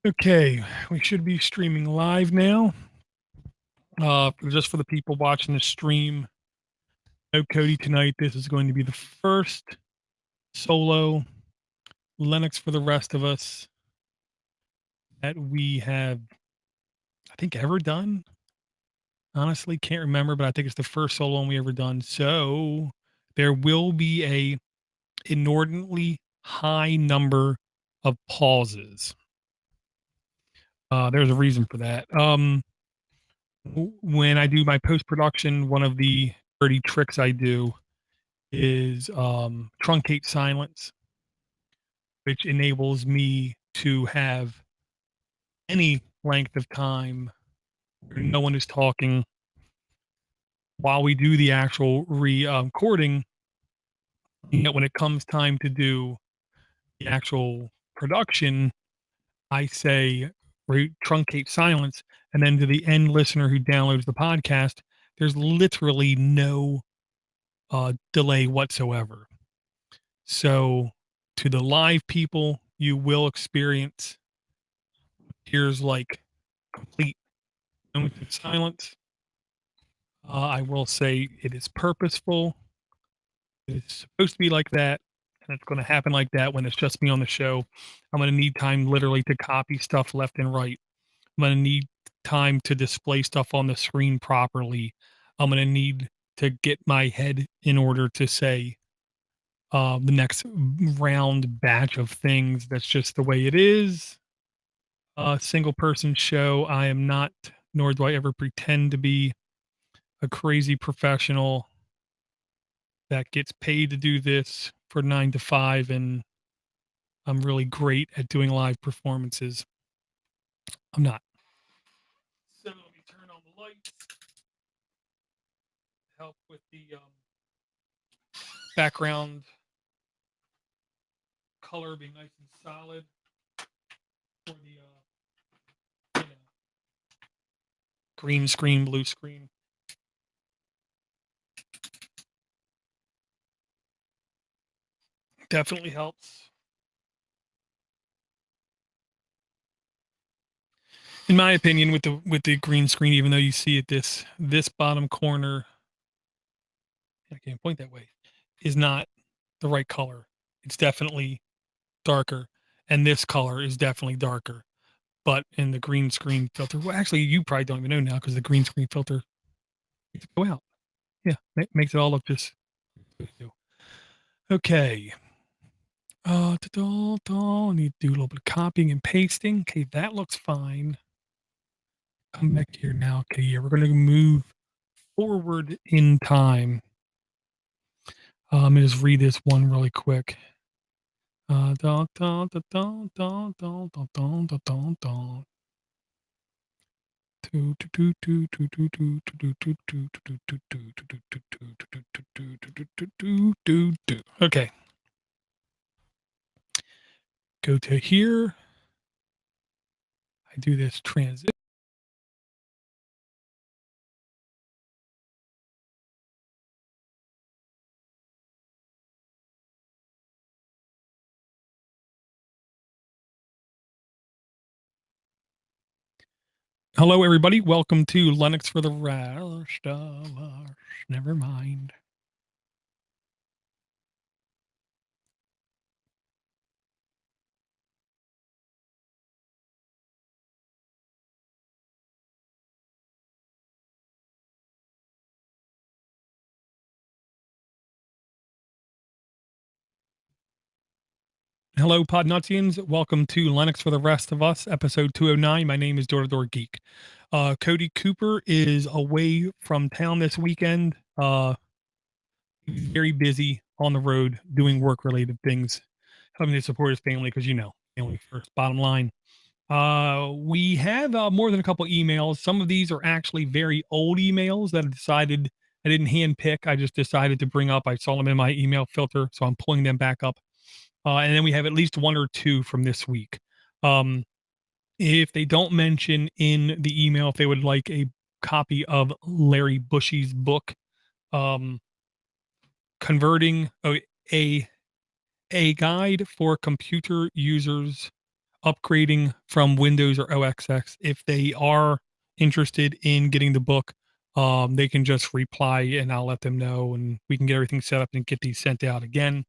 Okay, we should be streaming live now. Just for the people watching the stream, no Cody tonight. This is going to be the first solo Linux for the rest of us that we have, I think, ever done. Honestly, can't remember, but I think it's the first solo one we ever done. So there will be a inordinately high number of pauses. There's a reason for that. When I do my post production, one of the dirty tricks I do is truncate silence, which enables me to have any length of time where no one is talking while we do the actual recording. Yet when it comes time to do the actual production, I say truncate silence, and then to the end listener who downloads the podcast, there's literally no delay whatsoever. So, to the live people, you will experience here's like complete moments of silence. I will say it is purposeful. It's supposed to be like that, and it's going to happen like that when it's just me on the show. I'm going to need time literally to copy stuff left and right. I'm going to need time to display stuff on the screen properly. I'm going to need to get my head in order to say the next round batch of things. That's just the way it is. A single person show. I am not, nor do I ever pretend to be a crazy professional that gets paid to do this for 9 to 5. And I'm really great at doing live performances. I'm not. So let me turn on the lights. Help with the background color being nice and solid for the green screen, blue screen. Definitely helps. In my opinion, with the green screen, even though you see it this bottom corner, I can't point that way, is not the right color. It's definitely darker, and this color is definitely darker. But in the green screen filter, well, actually, you probably don't even know now because the green screen filter makes it go out. Yeah, makes it all look just. Okay. Need to do a little bit of copying and pasting. Okay, that looks fine. Come back here now. Okay, yeah, we're going to move forward in time. Let me just read this one really quick. Okay. Go to here. I do this transition. Hello, everybody. Welcome to Linux for the Rest of Us. Never mind. Hello, Podnutzians. Welcome to Linux for the Rest of Us, episode 209. My name is DoorToDoorGeek. Cody Cooper is away from town this weekend. He's very busy on the road doing work-related things, having to support his family because, family first, bottom line. We have more than a couple emails. Some of these are actually very old emails that I didn't hand pick. I just decided to bring up. I saw them in my email filter, so I'm pulling them back up. And then we have at least one or two from this week. If they don't mention in the email if they would like a copy of Larry Bushy's book, converting a guide for computer users upgrading from Windows or OS X. If they are interested in getting the book, they can just reply and I'll let them know and we can get everything set up and get these sent out again.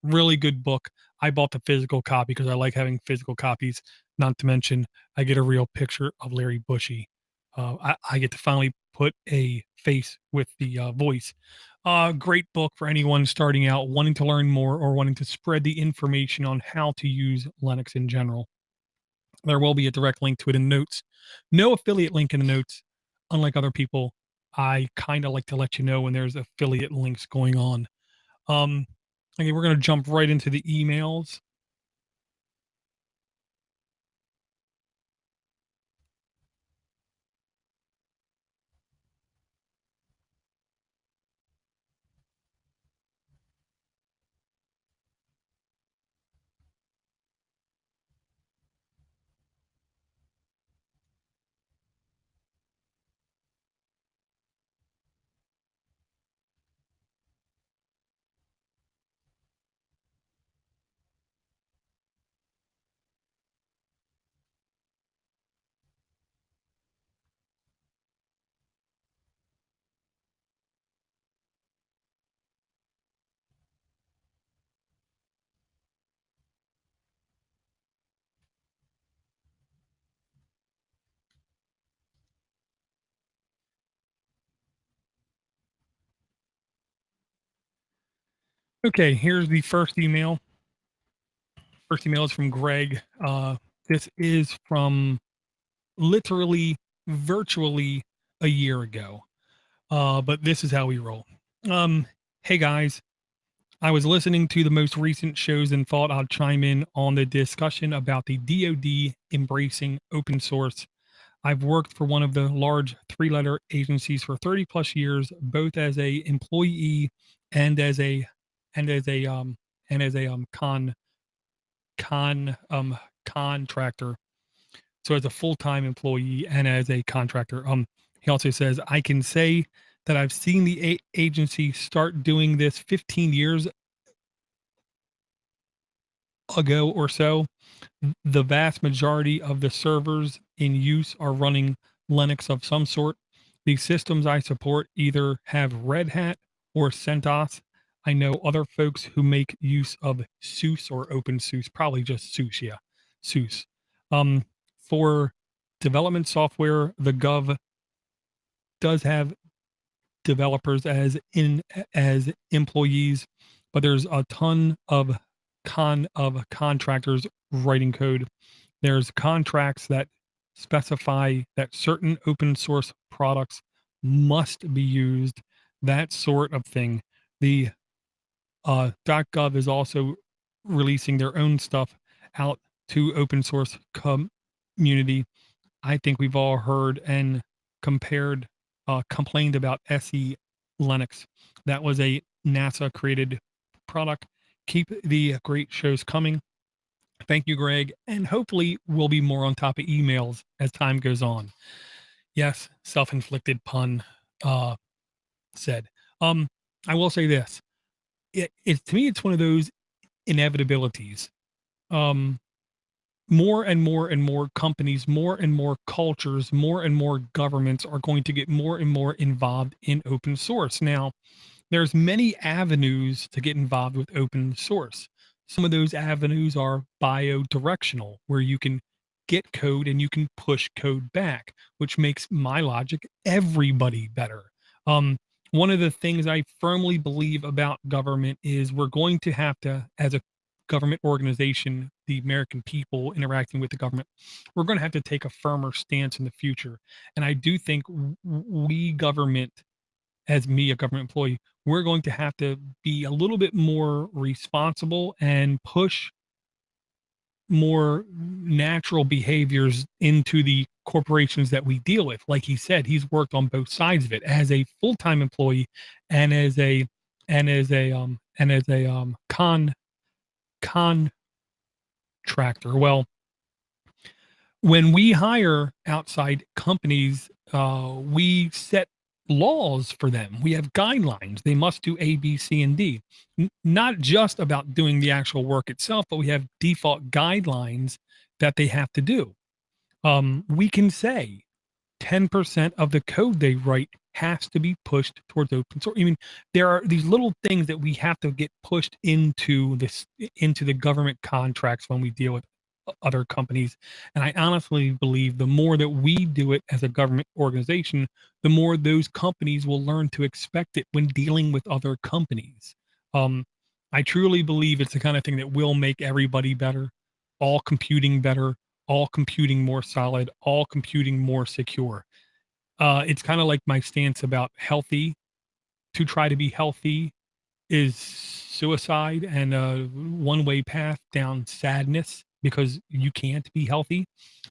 Really good book. I bought the physical copy because I like having physical copies. Not to mention, I get a real picture of Larry Bushy. I get to finally put a face with the voice. Great book for anyone starting out, wanting to learn more, or wanting to spread the information on how to use Linux in general. There will be a direct link to it in the notes. No affiliate link in the notes. Unlike other people, I kind of like to let you know when there's affiliate links going on. Um, okay, we're going to jump right into the emails. Okay, here's the first email. First email is from Greg. This is from literally, virtually a year ago. But this is how we roll. Hey guys, I was listening to the most recent shows and thought I'd chime in on the discussion about the DoD embracing open source. I've worked for one of the large three-letter agencies for 30 plus years, both as a employee and as a and as a and as a con contractor. So as a full-time employee and as a contractor. He also says I can say that I've seen the agency start doing this 15 years ago or so. The vast majority of the servers in use are running Linux of some sort. The systems I support either have Red Hat or CentOS. I know other folks who make use of SUSE or OpenSUSE, probably just SUSE, yeah, SUSE. For development software, the Gov does have developers as employees, but there's a ton of contractors writing code. There's contracts that specify that certain open source products must be used, that sort of thing. The .gov is also releasing their own stuff out to open source community. I think we've all heard and complained about SE Linux. That was a NASA created product. Keep the great shows coming. Thank you, Greg. And hopefully we'll be more on top of emails as time goes on. Yes, self-inflicted pun said. I will say this. It to me, it's one of those inevitabilities. Um, More and more and more companies, more and more cultures, more and more governments are going to get more and more involved in open source. Now, there's many avenues to get involved with open source. Some of those avenues are bi-directional, where you can get code and you can push code back, which makes my logic everybody better. One of the things I firmly believe about government is we're going to have to, as a government organization, the American people interacting with the government, we're going to have to take a firmer stance in the future. And I do think we government, as me, a government employee, we're going to have to be a little bit more responsible and push more natural behaviors into the corporations that we deal with. Like he said, he's worked on both sides of it as a full-time employee and as a contractor. Well, when we hire outside companies, we set laws for them. We have guidelines. They must do A, B, C, and D. Not just about doing the actual work itself, but we have default guidelines that they have to do. We can say 10% of the code they write has to be pushed towards open source. I mean, there are these little things that we have to get pushed into the government contracts when we deal with other companies. And I honestly believe the more that we do it as a government organization, the more those companies will learn to expect it when dealing with other companies. Um, I truly believe it's the kind of thing that will make everybody better, all computing better, all computing more solid, all computing more secure. It's kind of like my stance about healthy. To try to be healthy is suicide and a one-way path down sadness because you can't be healthy.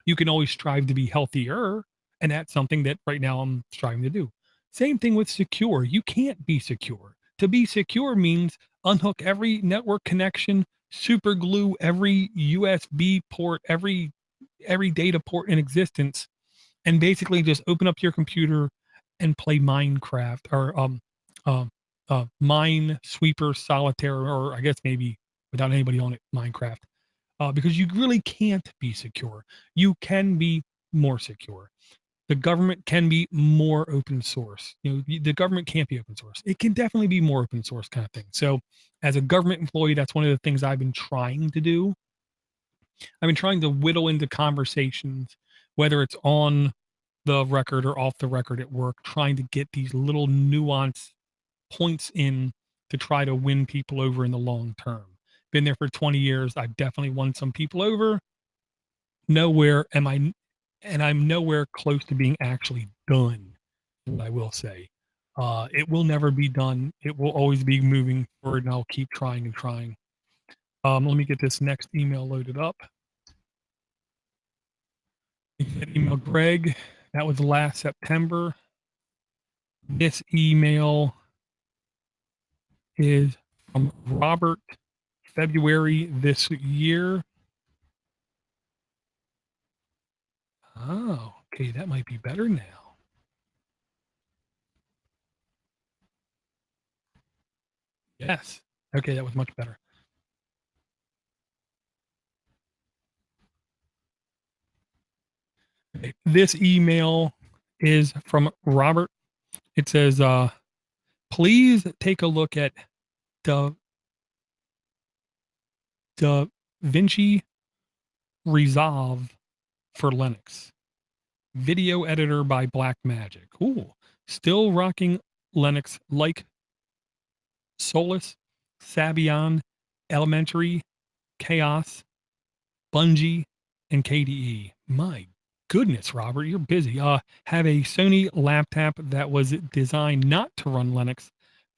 You can always strive to be healthier, and that's something that right now I'm striving to do. Same thing with secure. You can't be secure. To be secure means unhook every network connection, super glue every USB port, every data port in existence, and basically just open up your computer and play Minecraft or uh, Minesweeper Solitaire, or I guess maybe without anybody on it, Minecraft, because you really can't be secure. You can be more secure. The government can be more open source. The government can't be open source. It can definitely be more open source kind of thing. So, as a government employee, that's one of the things I've been trying to do. I've been trying to whittle into conversations, whether it's on the record or off the record at work, trying to get these little nuance points in to try to win people over in the long term. Been there for 20 years. I've definitely won some people over. Nowhere am I, and I'm nowhere close to being actually done. I will say, it will never be done. It will always be moving forward, and I'll keep trying and trying. Let me get this next email loaded up. Email Greg. That was last September. This email is from Robert, February this year. Oh, okay, that might be better now. Yes. Okay, that was much better. Okay, this email is from Robert. It says, please take a look at Da, Da Vinci Resolve for Linux. Video editor by Blackmagic. Cool. Still rocking Linux like Solus, Sabian, Elementary, Chaos, Bungie, and KDE. My goodness, Robert, you're busy. Have a Sony laptop that was designed not to run Linux.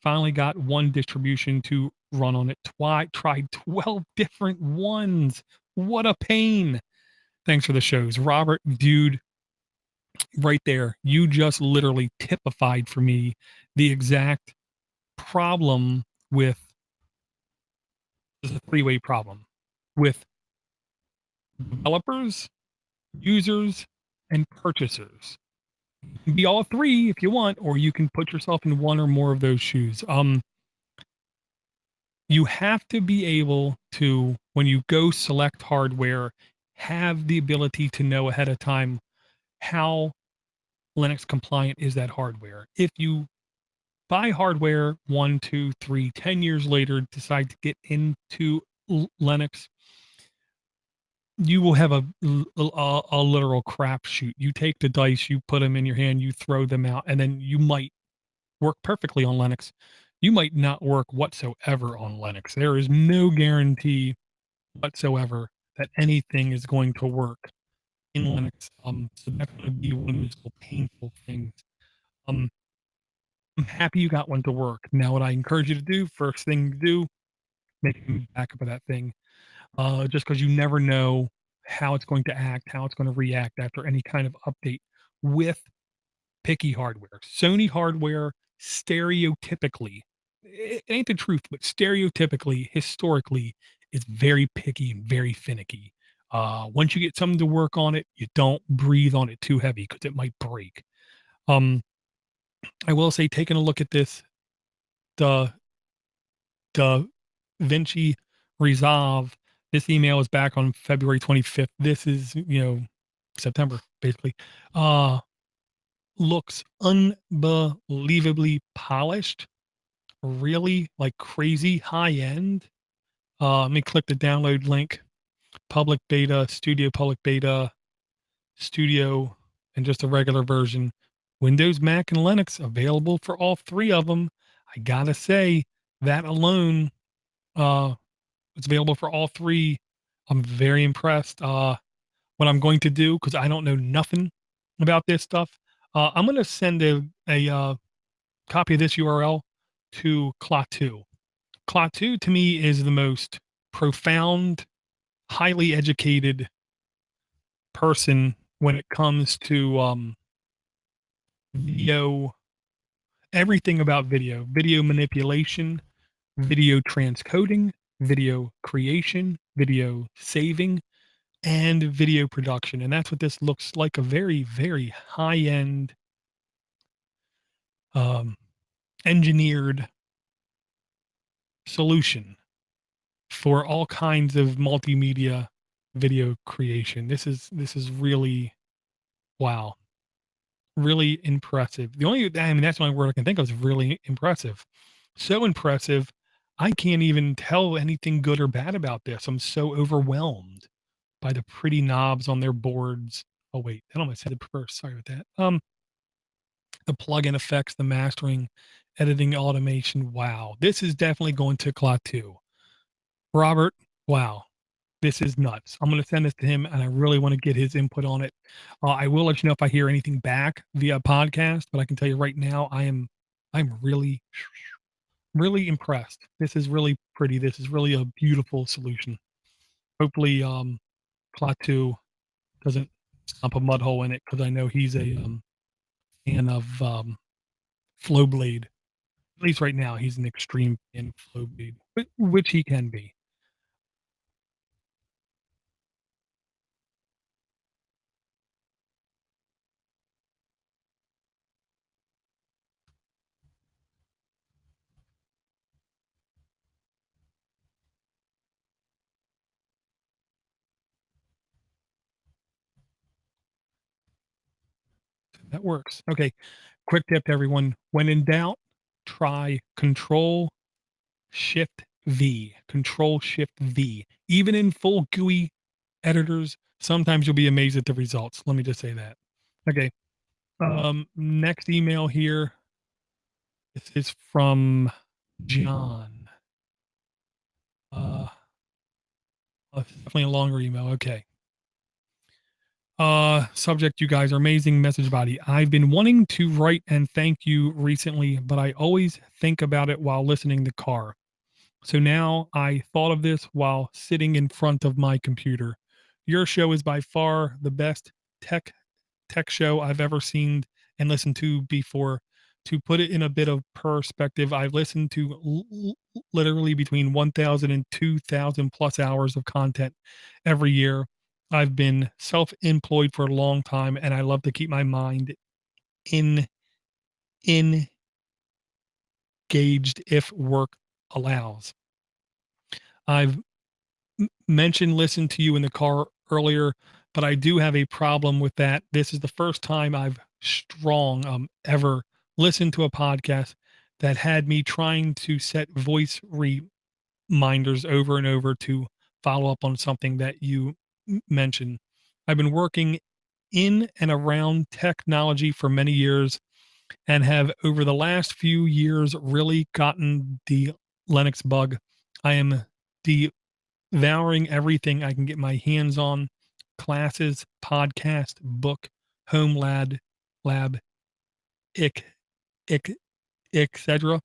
Finally got one distribution to run on it. Tried 12 different ones. What a pain. Thanks for the shows. Robert, dude, right there. You just literally typified for me the exact problem with this is a three-way problem with developers, users, and purchasers. Be all three if you want, or you can put yourself in one or more of those shoes. You have to be able to, when you go select hardware, have the ability to know ahead of time how Linux compliant is that hardware. If you buy hardware 1, 2, 3, 10 years later, decide to get into Linux, you will have a literal crapshoot. You take the dice, you put them in your hand, you throw them out, and then you might work perfectly on Linux. You might not work whatsoever on Linux. There is no guarantee whatsoever that anything is going to work in Linux. So that's going to be one of those little painful things. Um, I'm happy you got one to work. Now, what I encourage you to do, first thing to do, make a backup of that thing. Just because you never know how it's going to act, how it's going to react after any kind of update with picky hardware. Sony hardware, stereotypically, it ain't the truth, but stereotypically, historically, is very picky and very finicky. Once you get something to work on it, you don't breathe on it too heavy because it might break. Um, I will say, taking a look at this, the Da Vinci Resolve This email is back on February 25th. This is, September, basically. Uh, Looks unbelievably polished, really like crazy high end. Let me click the download link. Public beta, studio, and just a regular version. Windows, Mac, and Linux available for all three of them. I gotta say, that alone, uh, it's available for all three. I'm very impressed. What I'm going to do, because I don't know nothing about this stuff, I'm going to send a copy of this URL to Klaatu. Klaatu to me is the most profound, highly educated person when it comes to video, everything about video manipulation, video transcoding, video creation, video saving, and video production. And that's what this looks like, a very, very high end, um, engineered solution for all kinds of multimedia video creation. This is really, wow, really impressive. That's the only word I can think of, is really impressive. So impressive, I can't even tell anything good or bad about this. I'm so overwhelmed by the pretty knobs on their boards. Oh wait, that almost said it first. Sorry about that. The plugin effects, the mastering, editing, automation. Wow, this is definitely going to Cloud 2. Robert, wow, this is nuts. I'm going to send this to him, and I really want to get his input on it. I will let you know if I hear anything back via podcast, but I can tell you right now, I'm really, really impressed. This is really pretty. This is really a beautiful solution. Hopefully, Klaatu doesn't stomp a mud hole in it, because I know he's a fan of Flowblade. At least right now, he's an extreme fan of Flowblade, which he can be. That works. Okay. Quick tip to everyone. When in doubt, try Control Shift V. Even in full GUI editors, sometimes you'll be amazed at the results. Let me just say that. Okay. Next email here. This is from John. Definitely a longer email. Okay. Subject, you guys are amazing. Message body, I've been wanting to write and thank you recently, but I always think about it while listening to car. So now I thought of this while sitting in front of my computer. Your show is by far the best tech tech show I've ever seen and listened to before. To put it in a bit of perspective, I've listened to literally between 1,000 and 2,000 plus hours of content every year. I've been self-employed for a long time, and I love to keep my mind in engaged if work allows. I've mentioned listen to you in the car earlier, but I do have a problem with that. This is the first time I've ever listened to a podcast that had me trying to set voice reminders over and over to follow up on something that you mentioned. I've been working in and around technology for many years and have over the last few years really gotten the Linux bug. I am devouring everything I can get my hands on: classes, podcast, book, home lab, ic, ic, etc.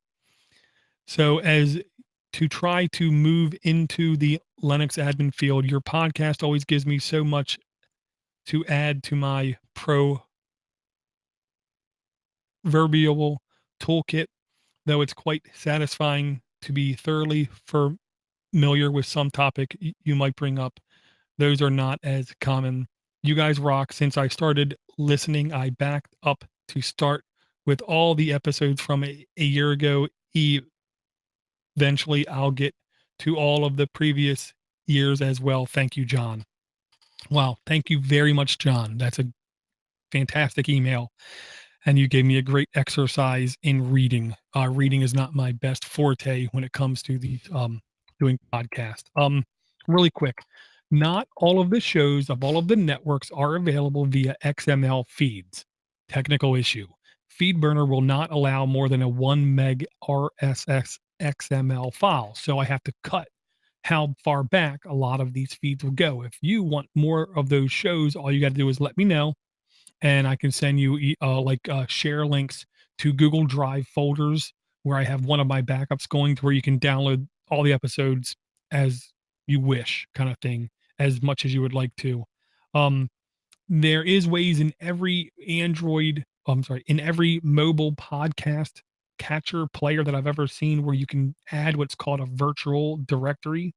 So as to try to move into the Linux admin field, your podcast always gives me so much to add to my proverbial toolkit, though it's quite satisfying to be thoroughly familiar with some topic you might bring up. Those are not as common. You guys rock. Since I started listening, I backed up to start with all the episodes from a year ago. Eventually, I'll get to all of the previous years as well. Thank you, John. Wow. Thank you very much, John. That's a fantastic email. And you gave me a great exercise in reading. Reading is not my best forte when it comes to the doing podcast. Really quick, not all of the shows of all of the networks are available via XML feeds. Technical issue. FeedBurner will not allow more than a 1 meg RSS XML file, so I have to cut how far back a lot of these feeds will go. If you want more of those shows, all you got to do is let me know and I can send you share links to Google Drive folders where I have one of my backups going to where you can download all the episodes as you wish, kind of thing, as much as you would like to. Um, there is ways in every in every mobile podcast catcher player that I've ever seen where you can add what's called a virtual directory.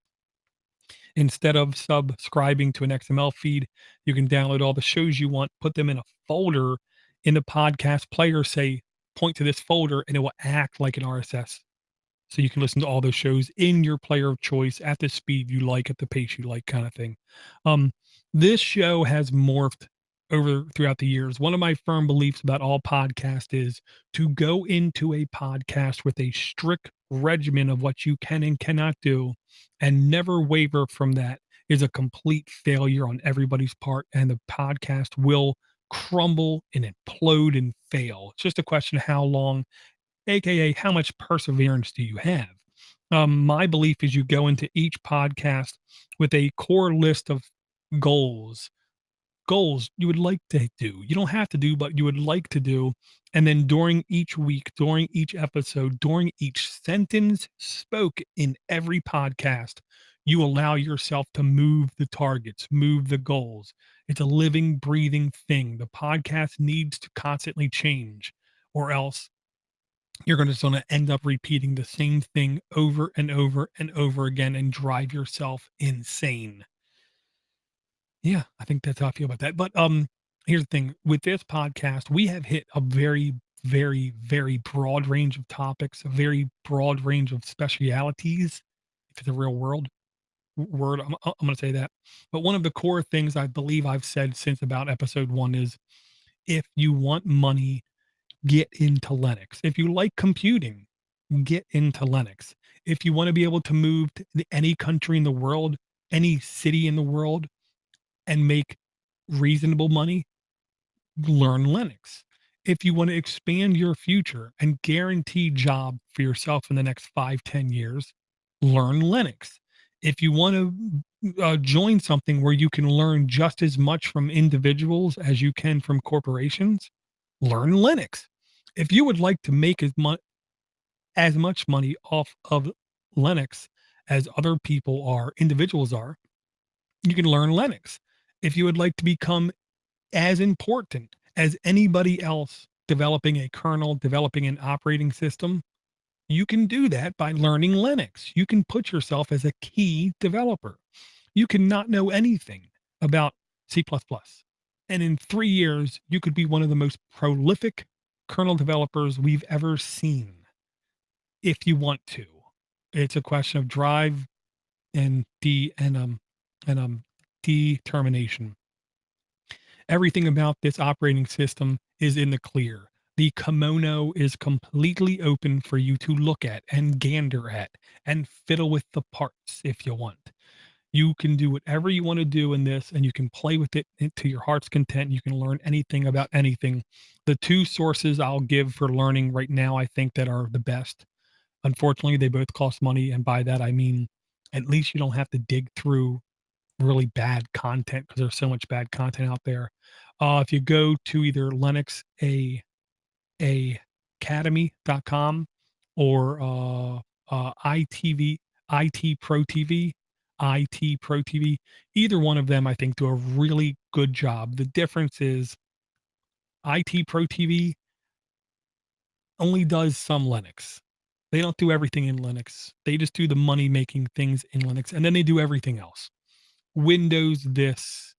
Instead of subscribing to an XML feed, you can download all the shows you want, put them in a folder in the podcast player, say, point to this folder, and it will act like an RSS. So you can listen to all those shows in your player of choice at the speed you like, at the pace you like, kind of thing. Um, this show has morphed over throughout the years. One of my firm beliefs about all podcasts is to go into a podcast with a strict regimen of what you can and cannot do and never waver from that is a complete failure on everybody's part, and the podcast will crumble and implode and fail. It's just a question of how long, aka how much perseverance do you have. My belief is you go into each podcast with a core list of goals you would like to do. You don't have to do, but you would like to do. And then during each week, during each episode, during each sentence spoke in every podcast, you allow yourself to move the targets, move the goals. It's a living, breathing thing. The podcast needs to constantly change, or else you're going to end up repeating the same thing over and over and over again and drive yourself insane. Yeah, I think that's how I feel about that. But here's the thing with this podcast, we have hit a very, very, very broad range of topics, a very broad range of specialities. If it's a real word, I'm going to say that. But one of the core things I believe I've said since about episode one is if you want money, get into Linux. If you like computing, get into Linux. If you want to be able to move to any country in the world, any city in the world, and make reasonable money, learn Linux. If you want to expand your future and guarantee job for yourself in the next 5, 10 years, learn Linux. If you want to join something where you can learn just as much from individuals as you can from corporations, learn Linux. If you would like to make as much money off of Linux as other people are, individuals are, you can learn Linux. If you would like to become as important as anybody else developing a kernel, developing an operating system, you can do that by learning Linux. You can put yourself as a key developer. You can not know anything about C++. And in 3 years, you could be one of the most prolific kernel developers we've ever seen if you want to. It's a question of drive and and determination. Everything about this operating system is in the clear. The kimono is completely open for you to look at and gander at and fiddle with the parts if you want. You can do whatever you want to do in this and you can play with it to your heart's content. You can learn anything about anything. The two sources I'll give for learning right now, I think that are the best. Unfortunately, they both cost money. And by that, I mean, at least you don't have to dig through really bad content because there's so much bad content out there. If you go to either Linux academy.com or ITV, IT Pro TV, IT Pro TV, either one of them I think do a really good job. The difference is IT Pro TV only does some Linux. They don't do everything in Linux. They just do the money making things in Linux and then they do everything else. Windows this,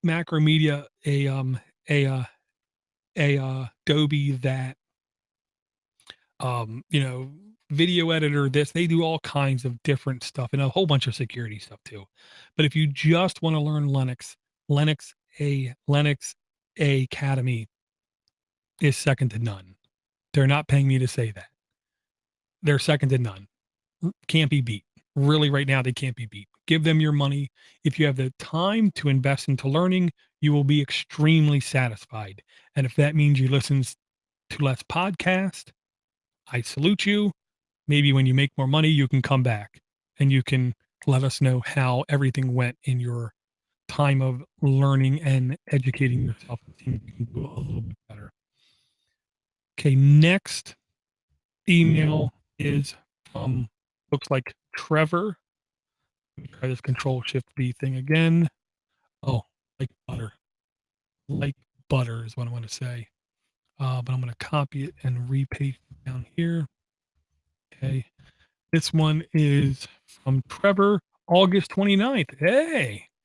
Macromedia, a Adobe that, you know, video editor, this. They do all kinds of different stuff and a whole bunch of security stuff too. But if you just want to learn Linux, Linux Academy is second to none. They're not paying me to say that. They're second to none. Can't be beat. Really, right now, they can't be beat. Give them your money. If you have the time to invest into learning, you will be extremely satisfied. And if that means you listen to less podcast, I salute you. Maybe when you make more money, you can come back and you can let us know how everything went in your time of learning and educating yourself. I think you can do a little bit better. Okay, next email is from, looks like Trevor. Let me try this Control Shift B thing again. Oh, like butter. Like butter is what I want to say. But I'm going to copy it and repaste it down here. Okay. This one is from Trevor, August 29th.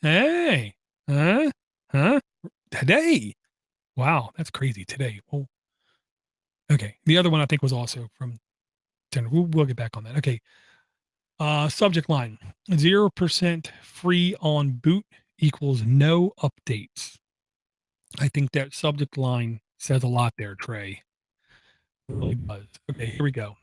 Hey, huh? Today. Wow, that's crazy. Today. Oh, okay. The other one I think was also from Jennifer. We'll get back on that. Okay. Subject line 0% free on boot equals no updates. I think that subject line says a lot there, Trey. It really does. Okay, here we go.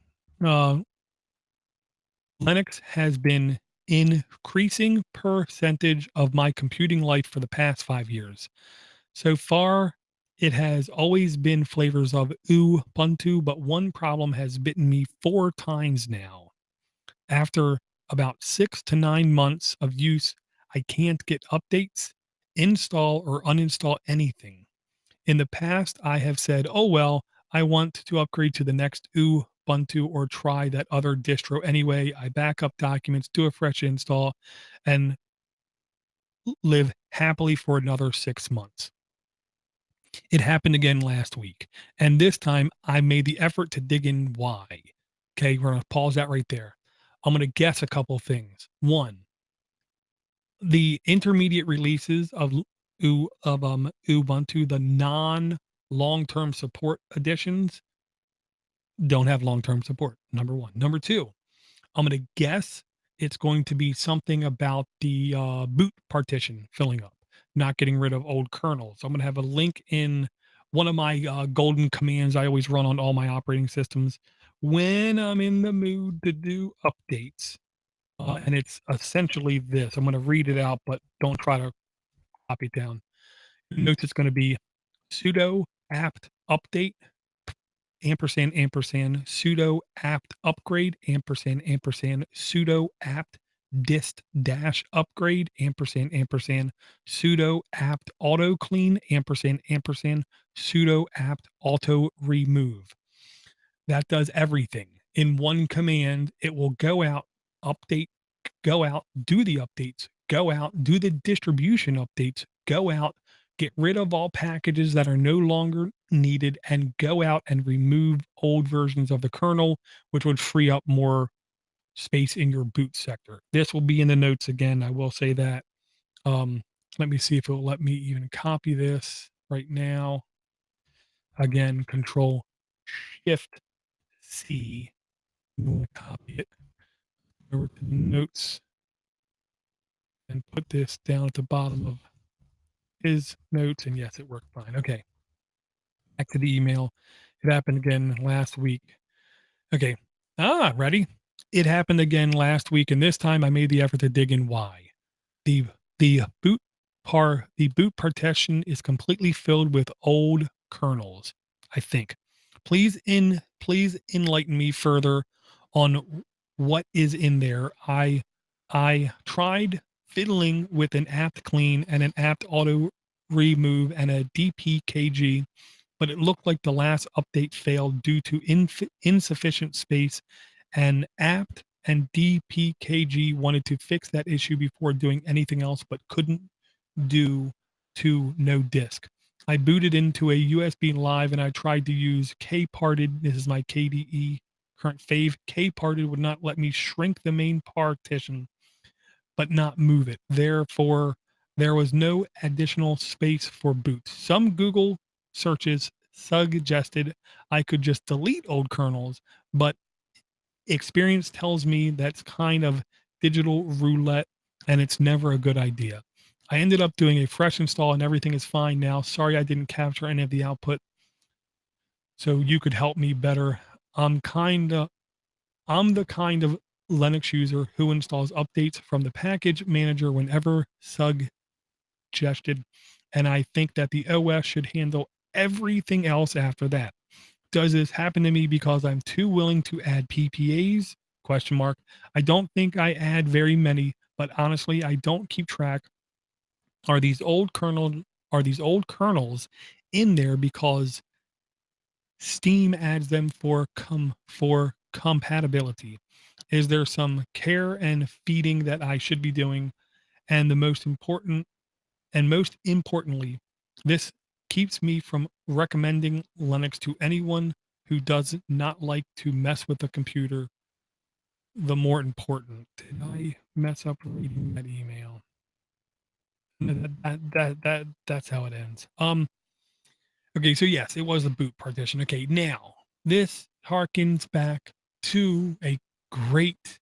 Linux has been increasing percentage of my computing life for the past 5 years. So far, it has always been flavors of Ubuntu, but one problem has bitten me 4 times now. After about 6 to 9 months of use, I can't get updates, install, or uninstall anything. In the past, I have said, oh, well, I want to upgrade to the next Ubuntu or try that other distro anyway. I back up documents, do a fresh install, and live happily for another 6 months. It happened again last week. And this time I made the effort to dig in why. Okay, we're going to pause that right there. I'm going to guess a couple things. One, the intermediate releases of Ubuntu, the non long-term support editions, don't have long-term support. Number one. Number two, I'm going to guess it's going to be something about the boot partition filling up, not getting rid of old kernels. I'm going to have a link in one of my golden commands I always run on all my operating systems when I'm in the mood to do updates. And it's essentially this. I'm going to read it out, but don't try to copy it down. Notes it's going to be sudo apt update ampersand sudo apt upgrade ampersand sudo apt dist dash upgrade ampersand sudo apt auto clean ampersand sudo apt auto remove. That does everything in one command. It will go out, update, go out, do the updates, go out, do the distribution updates, go out, get rid of all packages that are no longer needed, and go out and remove old versions of the kernel, which would free up more space in your boot sector. This will be in the notes again. I will say that. Let me see if it will let me even copy this right now. Again, Control Shift C. I'm going to copy it over to the notes and put this down at the bottom of his notes. And yes, it worked fine. Okay. Back to the email. It happened again last week. Okay. Ready? It happened again last week, and this time I made the effort to dig in why. The the boot partition is completely filled with old kernels, I think. Please enlighten me further on what is in there. I tried fiddling with an apt clean and an apt auto remove and a dpkg, but it looked like the last update failed due to insufficient space, and apt and dpkg wanted to fix that issue before doing anything else, but couldn't due to no disk. I booted into a USB live and I tried to use kparted. This is my KDE current fave. Kparted would not let me shrink the main partition, but not move it. Therefore, there was no additional space for boots. Some Google searches suggested I could just delete old kernels, but Experience tells me that's kind of digital roulette, and it's never a good idea. I ended up doing a fresh install and everything is fine now. Sorry I didn't capture any of the output so you could help me better. I'm kind of I'm the kind of Linux user who installs updates from the package manager whenever suggested, and I think that the OS should handle everything else after that. Does this happen to me because I'm too willing to add PPAs? Question mark. I don't think I add very many, but honestly, I don't keep track. Are these old kernel are these old kernels in there because Steam adds them for compatibility? Is there some care and feeding that I should be doing? And most importantly, this keeps me from recommending Linux to anyone who does not like to mess with the computer. The more important. Did I mess up reading that email? No, that's how it ends. Okay, so yes, it was a boot partition. Okay, now this harkens back to a great,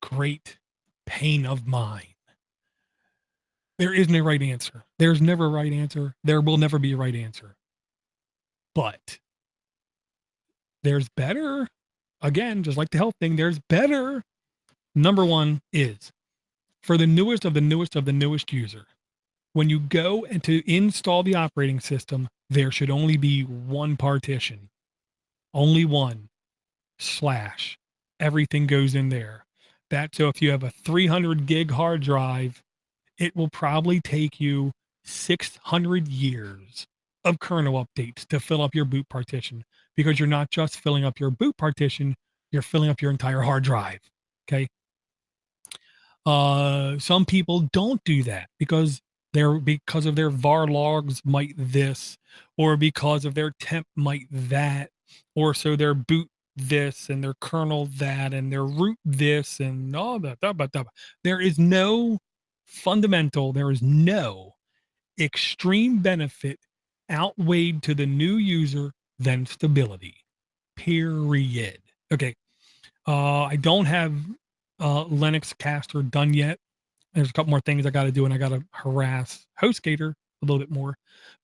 great pain of mine. There isn't a right answer. There's never a right answer. There will never be a right answer. But there's better. Again, just like the health thing, there's better. Number one is for the newest of the newest of the newest user. When you go and to install the operating system, there should only be one partition, only one slash. Everything goes in there. That so if you have a 300 gig hard drive, it will probably take you 600 years of kernel updates to fill up your boot partition because you're not just filling up your boot partition, you're filling up your entire hard drive. Okay. Some people don't do that because of their var logs might this, or because of their temp might that, or so their boot this and their kernel that and their root this and all that. There is no there is no extreme benefit outweighed to the new user than stability. Period. Okay. I don't have Linux caster done yet. There's a couple more things I got to do, and I got to harass HostGator a little bit more.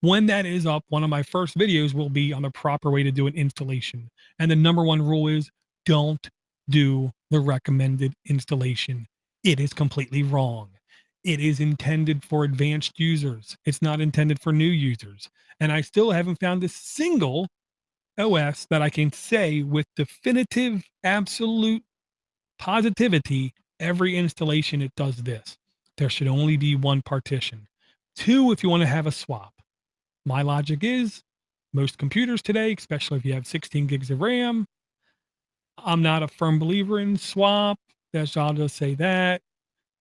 When that is up, one of my first videos will be on the proper way to do an installation. And the number one rule is don't do the recommended installation. It is completely wrong. It is intended for advanced users. It's not intended for new users. And I still haven't found a single OS that I can say with definitive, absolute positivity, every installation it does this. There should only be one partition. Two, if you want to have a swap. My logic is most computers today, especially if you have 16 gigs of RAM, I'm not a firm believer in swap. I'll just say that.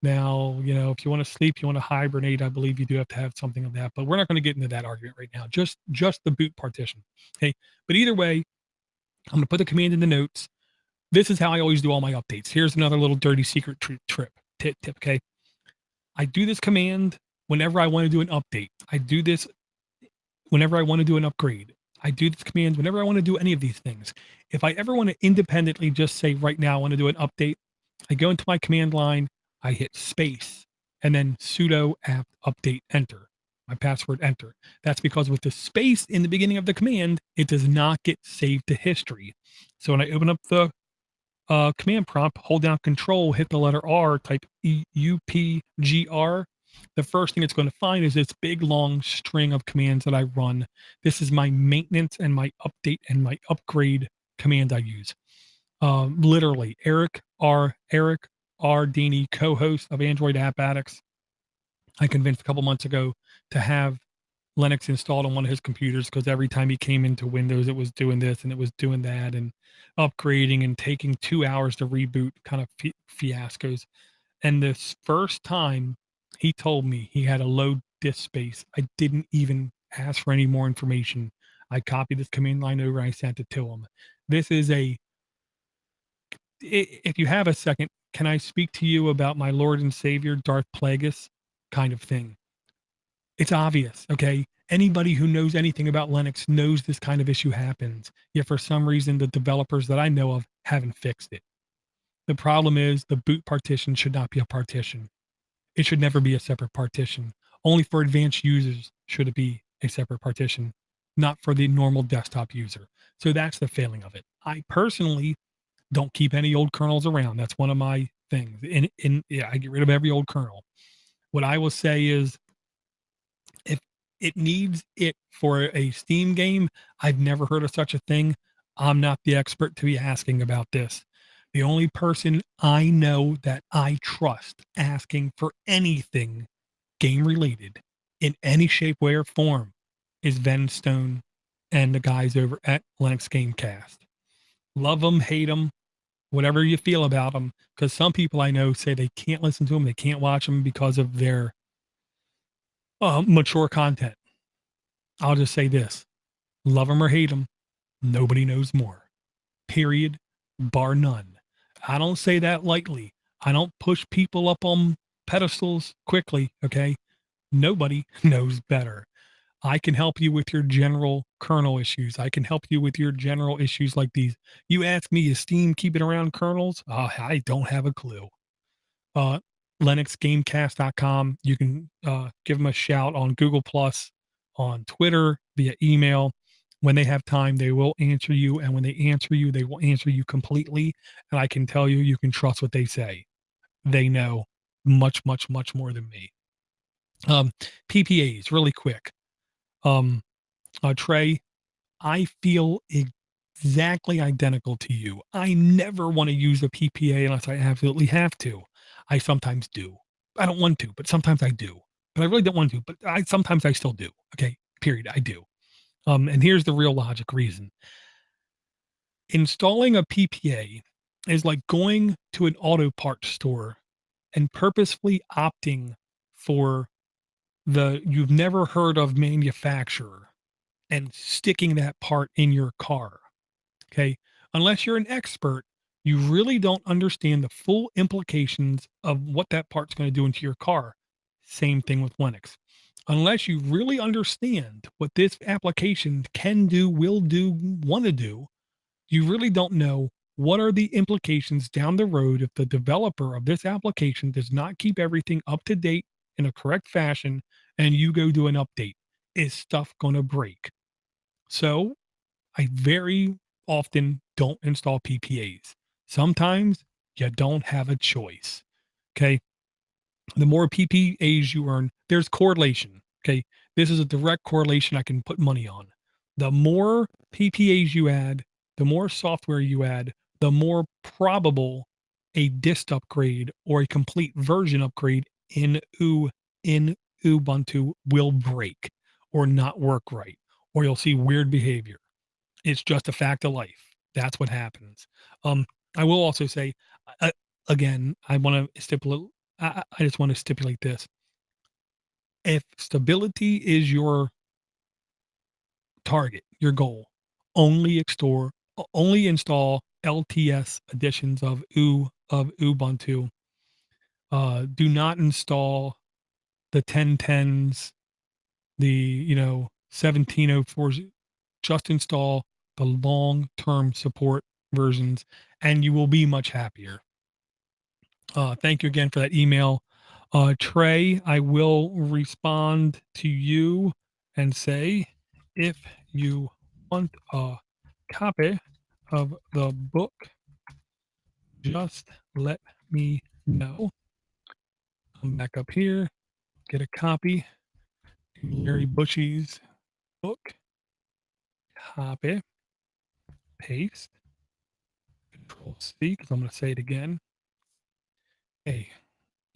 Now, if you want to sleep, you want to hibernate, I believe you do have to have something of that, but we're not going to get into that argument right now. Just the boot partition. Okay. But either way, I'm going to put the command in the notes. This is how I always do all my updates. Here's another little dirty secret tip. Okay. I do this command whenever I want to do an update. I do this whenever I want to do an upgrade. I do this command whenever I want to do any of these things. If I ever want to independently just say right now I want to do an update, I go into my command line, I hit space, and then sudo apt update enter. My password enter. That's because with the space in the beginning of the command, it does not get saved to history. So when I open up the command prompt, hold down control, hit the letter R, type EUPGR. The first thing it's going to find is this big long string of commands that I run. This is my maintenance and my update and my upgrade command I use. Literally, Eric R. Dini, co-host of Android App Addicts, I convinced a couple months ago to have Linux installed on one of his computers because every time he came into Windows, it was doing this and it was doing that and upgrading and taking 2 hours to reboot, kind of fiascos. And this first time he told me he had a low disk space, I didn't even ask for any more information. I copied this command line over and I sent it to him. This is if you have a second, can I speak to you about my Lord and Savior, Darth Plagueis kind of thing? It's obvious, okay? Anybody who knows anything about Linux knows this kind of issue happens. Yet for some reason, the developers that I know of haven't fixed it. The problem is the boot partition should not be a partition. It should never be a separate partition. Only for advanced users should it be a separate partition, not for the normal desktop user. So that's the failing of it. I personally don't keep any old kernels around. That's one of my things. Yeah, I get rid of every old kernel. What I will say is if it needs it for a Steam game, I've never heard of such a thing. I'm not the expert to be asking about this. The only person I know that I trust asking for anything game related in any shape, way, or form is Ven Stone and the guys over at Linux Gamecast. Love them, hate them, whatever you feel about them. Because some people I know say they can't listen to them, they can't watch them because of their mature content. I'll just say this: love them or hate them, nobody knows more. Period. Bar none. I don't say that lightly. I don't push people up on pedestals quickly. Okay. Nobody knows better. I can help you with your general kernel issues. I can help you with your general issues like these. You ask me, is Steam keeping around kernels? I don't have a clue. Uh, LinuxGamecast.com. You can give them a shout on Google Plus, on Twitter, via email. When they have time, they will answer you. And when they answer you, they will answer you completely. And I can tell you, you can trust what they say. They know much, much, much more than me. PPAs, really quick. Um, Trey, I feel exactly identical to you. I never want to use a PPA unless I absolutely have to. I sometimes do. I don't want to, but sometimes I do. But I really don't want to, but I sometimes I still do. Okay, period. I do. And here's the real logic reason. Installing a PPA is like going to an auto parts store and purposefully opting for the you've never heard of manufacturer and sticking that part in your car. Okay. Unless you're an expert, you really don't understand the full implications of what that part's going to do into your car. Same thing with Linux. Unless you really understand what this application can do, will do, want to do, you really don't know what are the implications down the road if the developer of this application does not keep everything up to date in a correct fashion and you go do an update. Is stuff going to break? So I very often don't install PPAs. Sometimes you don't have a choice. Okay. The more PPAs you earn, there's correlation. Okay. This is a direct correlation I can put money on. The more PPAs you add, the more software you add, the more probable a dist upgrade or a complete version upgrade in Ubuntu will break or not work right, or you'll see weird behavior. It's just a fact of life. That's what happens. Um, I will also say, uh, again, I just want to stipulate this. If stability is your target, your goal, only install LTS editions of Ubuntu. Do not install the 1010s, the 1704s. Just install the long-term support versions, and you will be much happier. Thank you again for that email. Trey, I will respond to you and say, if you want a copy of the book, just let me know. Come back up here, get a copy. Larry Bushy's book, copy, paste, Control C, because I'm going to say it again. Okay,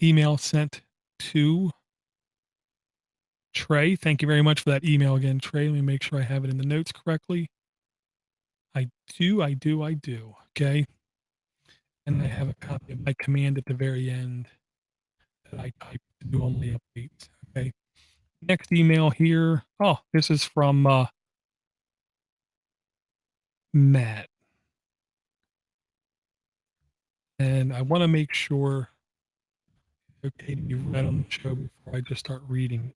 email sent to Trey. Thank you very much for that email again, Trey. Let me make sure I have it in the notes correctly. I do. Okay. And I have a copy of my command at the very end that I type to do all my updates. Okay. Next email here. Oh, this is from Matt. And I want to make sure it's okay to be read on the show before I just start reading.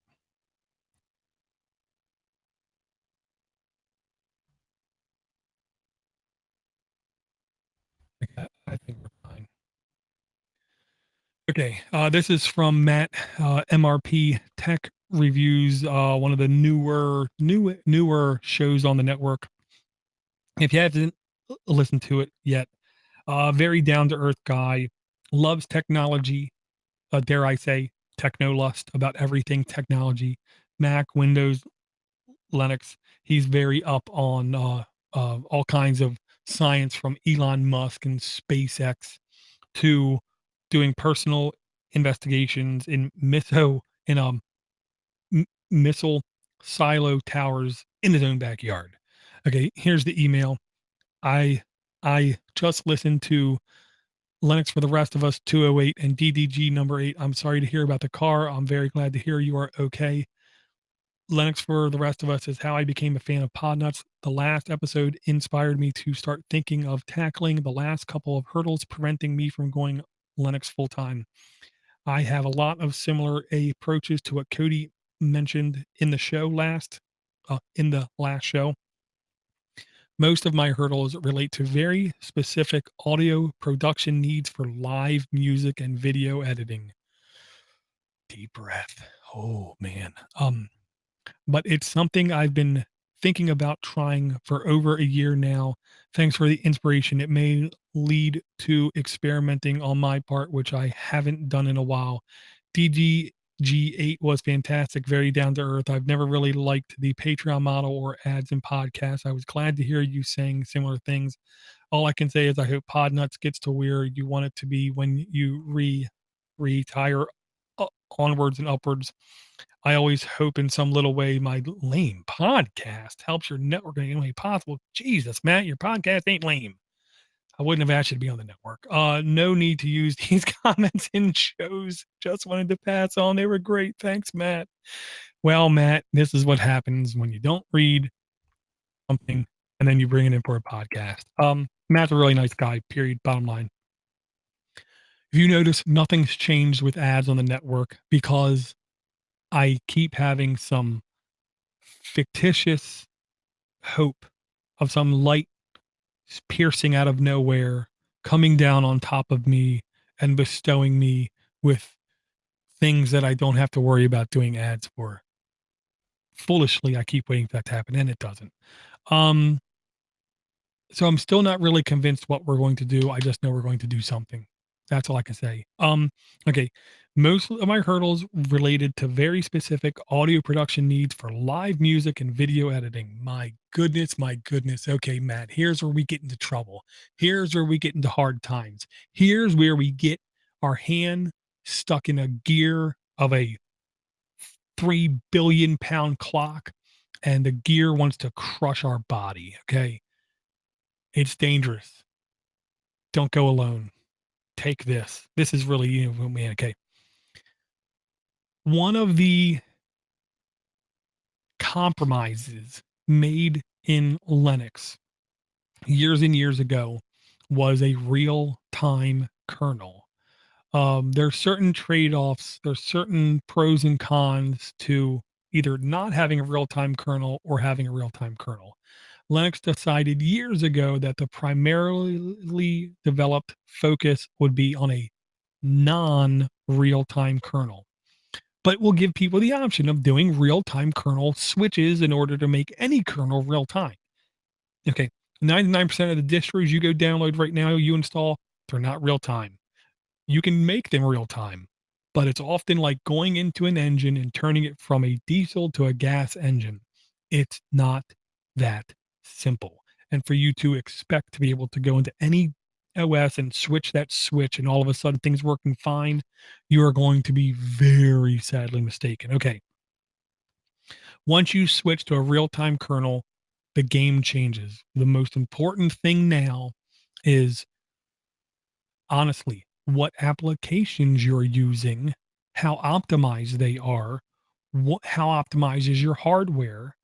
I think we're fine. Okay, this is from Matt, MRP Tech Reviews, one of the newer shows on the network. If you haven't listened to it yet, very down to earth guy, loves technology. Dare I say, techno lust about everything technology, Mac, Windows, Linux. He's very up on all kinds of science, from Elon Musk and SpaceX to doing personal investigations in missile silo towers in his own backyard. Okay, here's the email. I I just listened to Linux for the Rest of Us 208 and DDG number 8. I'm sorry to hear about the car. I'm very glad to hear you are okay. Linux for the Rest of Us is how I became a fan of Podnutz. The last episode inspired me to start thinking of tackling the last couple of hurdles preventing me from going Linux full time. I have a lot of similar approaches to what Cody mentioned in the show in the last show. Most of my hurdles relate to very specific audio production needs for live music and video editing. Deep breath. Oh man. But it's something I've been thinking about trying for over a year now. Thanks for the inspiration. It may lead to experimenting on my part, which I haven't done in a while. DGG8 was fantastic, very down to earth. I've never really liked the Patreon model or ads in podcasts. I was glad to hear you saying similar things. All I can say is I hope Podnutz gets to where you want it to be when you retire, onwards and upwards. I always hope in some little way my lame podcast helps your network in any way possible. Jesus, Matt, your podcast ain't lame. I wouldn't have asked you to be on the network. No need to use these comments in shows. Just wanted to pass on. They were great. Thanks, Matt. Well, Matt, this is what happens when you don't read something and then you bring it in for a podcast. Matt's a really nice guy, period. Bottom line. If you notice, nothing's changed with ads on the network because I keep having some fictitious hope of some light piercing out of nowhere, coming down on top of me and bestowing me with things that I don't have to worry about doing ads for. Foolishly, I keep waiting for that to happen, and it doesn't. Um, so I'm still not really convinced what we're going to do. I just know we're going to do something. That's all I can say. Okay. Most of my hurdles related to very specific audio production needs for live music and video editing. My goodness, my goodness. Okay, Matt, here's where we get into trouble. Here's where we get into hard times. Here's where we get our hand stuck in a gear of a 3 billion pound clock, and the gear wants to crush our body. Okay. It's dangerous. Don't go alone. Take this. This is really, man, okay. One of the compromises made in Linux years and years ago was a real time kernel. There's certain trade offs, there's certain pros and cons to either not having a real time kernel or having a real time kernel. Linux decided years ago that the primarily developed focus would be on a non real time kernel, but we'll give people the option of doing real time kernel switches in order to make any kernel real time. Okay, 99% of the distros you go download right now, you install, they're not real time. You can make them real time, but it's often like going into an engine and turning it from a diesel to a gas engine. It's not that simple. And for you to expect to be able to go into any OS and switch that switch and all of a sudden things working fine, you are going to be very sadly mistaken. Okay. Once you switch to a real time kernel, the game changes. The most important thing now is honestly what applications you're using, how optimized they are, how optimized is your hardware,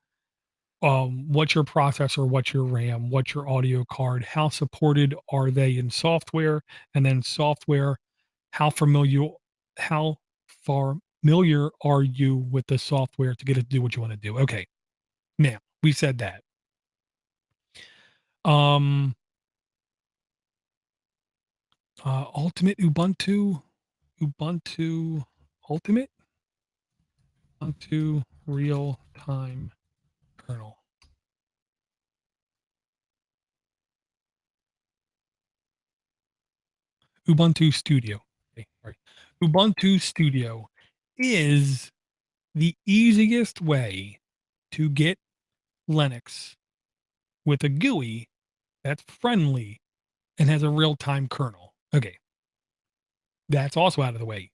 what's your processor, what's your RAM, what's your audio card, how supported are they in software, and then software, how familiar are you with the software to get it to do what you want to do? Okay, now we said that. Um, Ultimate Ubuntu, Ubuntu Ultimate, Ubuntu Real Time Kernel. Ubuntu Studio. Okay, sorry. Ubuntu Studio is the easiest way to get Linux with a GUI that's friendly and has a real time kernel. Okay, that's also out of the way.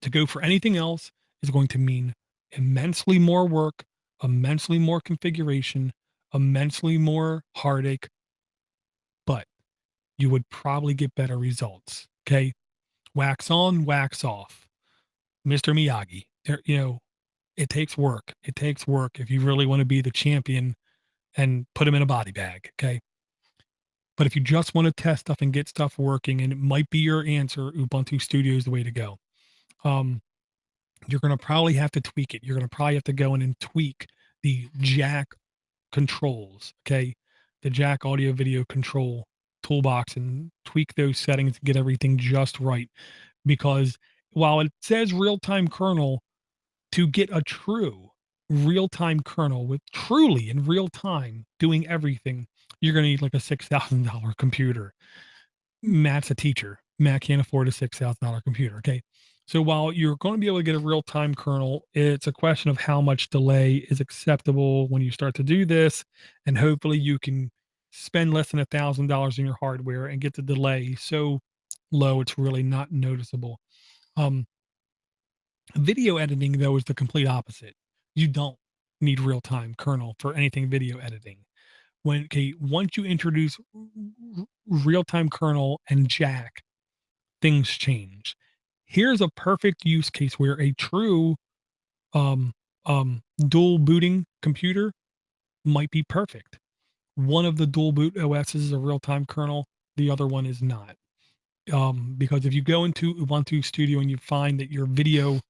To go for anything else is going to mean immensely more work, immensely more configuration, immensely more heartache, but you would probably get better results. Okay. Wax on, wax off. Mr. Miyagi. It takes work. It takes work if you really want to be the champion and put them in a body bag. Okay. But if you just want to test stuff and get stuff working, and it might be your answer, Ubuntu Studio is the way to go. Um, you're going to probably have to tweak it. You're going to probably have to go in and tweak the jack controls. Okay. The jack audio video control toolbox and tweak those settings to get everything just right. Because while it says real time kernel, to get a true real time kernel with truly in real time doing everything, you're going to need like a $6,000 computer. Matt's a teacher. Matt can't afford a $6,000 computer. Okay. So while you're going to be able to get a real time kernel, it's a question of how much delay is acceptable when you start to do this. And hopefully you can spend less than $1,000 in your hardware and get the delay so low it's really not noticeable. Um, Video editing, though, is the complete opposite. You don't need real time kernel for anything video editing. Once you introduce real time kernel and jack, things change. Here's a perfect use case where a true um, dual booting computer might be perfect. One of the dual boot OSs is a real time kernel, the other one is not. Because if you go into Ubuntu Studio and you find that your video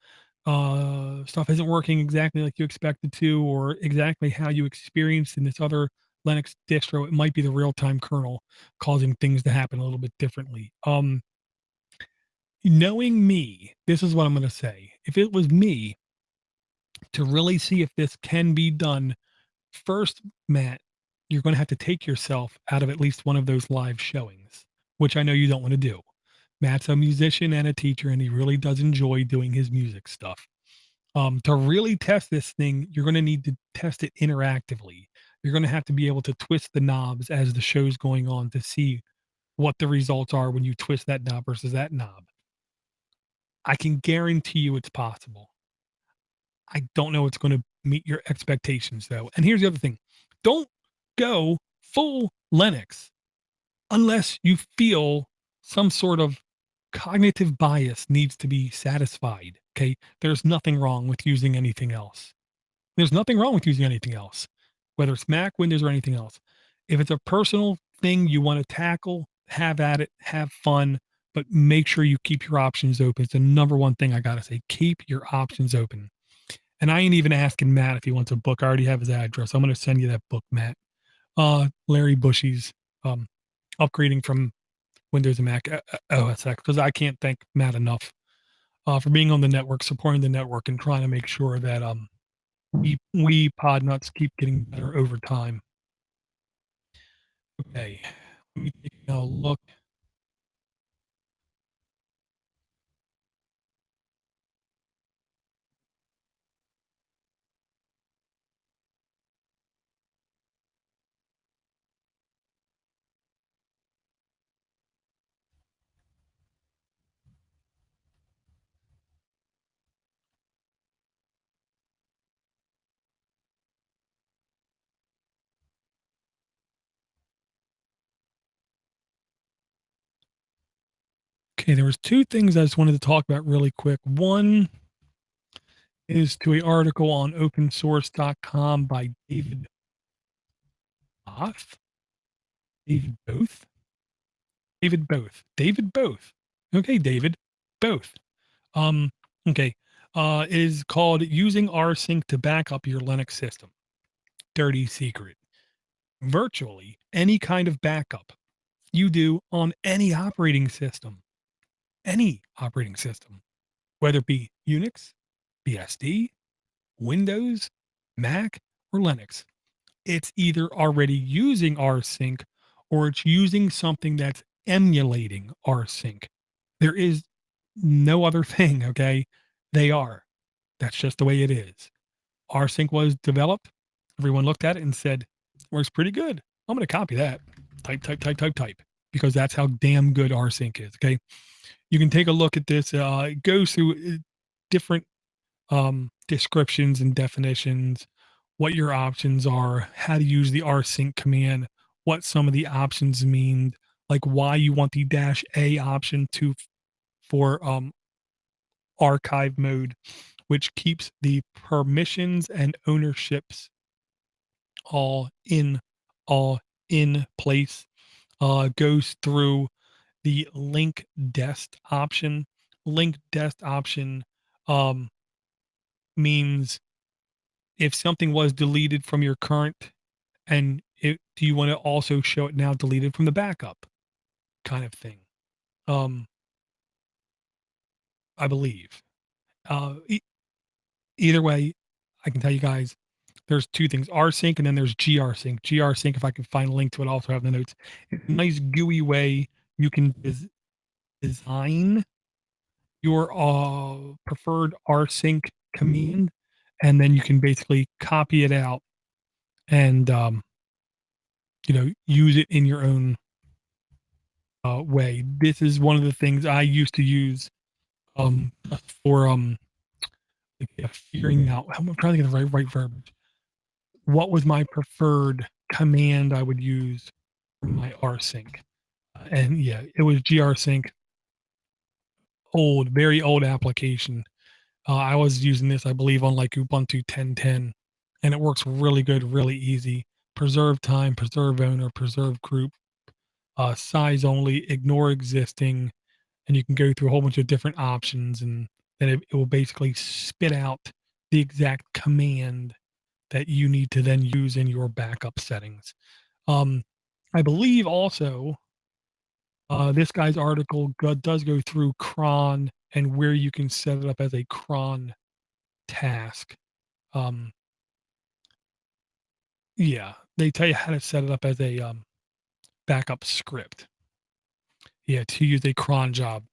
stuff isn't working exactly like you expected to, or exactly how you experienced in this other Linux distro, it might be the real time kernel causing things to happen a little bit differently. Knowing me, this is what I'm going to say. If it was me to really see if this can be done, first, Matt, you're going to have to take yourself out of at least one of those live showings, which I know you don't want to do. Matt's a musician and a teacher, and he really does enjoy doing his music stuff. To really test this thing, you're going to need to test it interactively. You're going to have to be able to twist the knobs as the show's going on to see what the results are when you twist that knob versus that knob. I can guarantee you it's possible. I don't know it's going to meet your expectations, though. And here's the other thing, don't go full Linux unless you feel some sort of cognitive bias needs to be satisfied. Okay. There's nothing wrong with using anything else. There's nothing wrong with using anything else, whether it's Mac, Windows, or anything else. If it's a personal thing you want to tackle, have at it, have fun, but make sure you keep your options open. It's the number one thing I got to say. Keep your options open. And I ain't even asking Matt if he wants a book. I already have his address. I'm going to send you that book, Matt. Larry Bushy's um, Upgrading from Windows and Mac OS X, because I can't thank Matt enough for being on the network, supporting the network, and trying to make sure that we Podnutz keep getting better over time. Okay, let me take a look. Okay, there was two things I just wanted to talk about really quick. One is to an article on opensource.com by David Both. David Both? David Both. David Both. Okay, David Both. Um, okay. Is called Using rsync to Back Up Your Linux System. Dirty secret. Virtually any kind of backup you do on any operating system any operating system, whether it be Unix, BSD, Windows, Mac, or Linux. It's either already using rsync or it's using something that's emulating rsync. There is no other thing, okay? They are. That's just the way it is. rsync was developed. Everyone looked at it and said, works pretty good. I'm going to copy that. Type, type, type, type, type, because that's how damn good rsync is. Okay. You can take a look at this. It goes through different descriptions and definitions, what your options are, how to use the rsync command, what some of the options mean, like why you want the dash a option to for archive mode, which keeps the permissions and ownerships all in all in place. Goes through the link dest option. Link dest option um, means if something was deleted from your current and do you want to also show it now deleted from the backup kind of thing. Um, I believe. Either way, I can tell you guys there's two things, rsync and then there's grsync. Grsync, if I can find a link to it, also have the notes. It's a nice GUI way you can design your preferred rsync command, and then you can basically copy it out and use it in your own way. This is one of the things I used to use for figuring out. I'm trying to get the right verbiage. What was my preferred command I would use for my rsync? And yeah, it was grsync. Old, very old application. I was using this, I believe, on like Ubuntu 10.10, and it works really good, really easy. Preserve time, preserve owner, preserve group, size only, ignore existing, and you can go through a whole bunch of different options, and then it will basically spit out the exact command that you need to then use in your backup settings. Um, I believe also this guy's article does go through cron and where you can set it up as a cron task. Um, yeah, they tell you how to set it up as a backup script. Yeah, to use a cron job.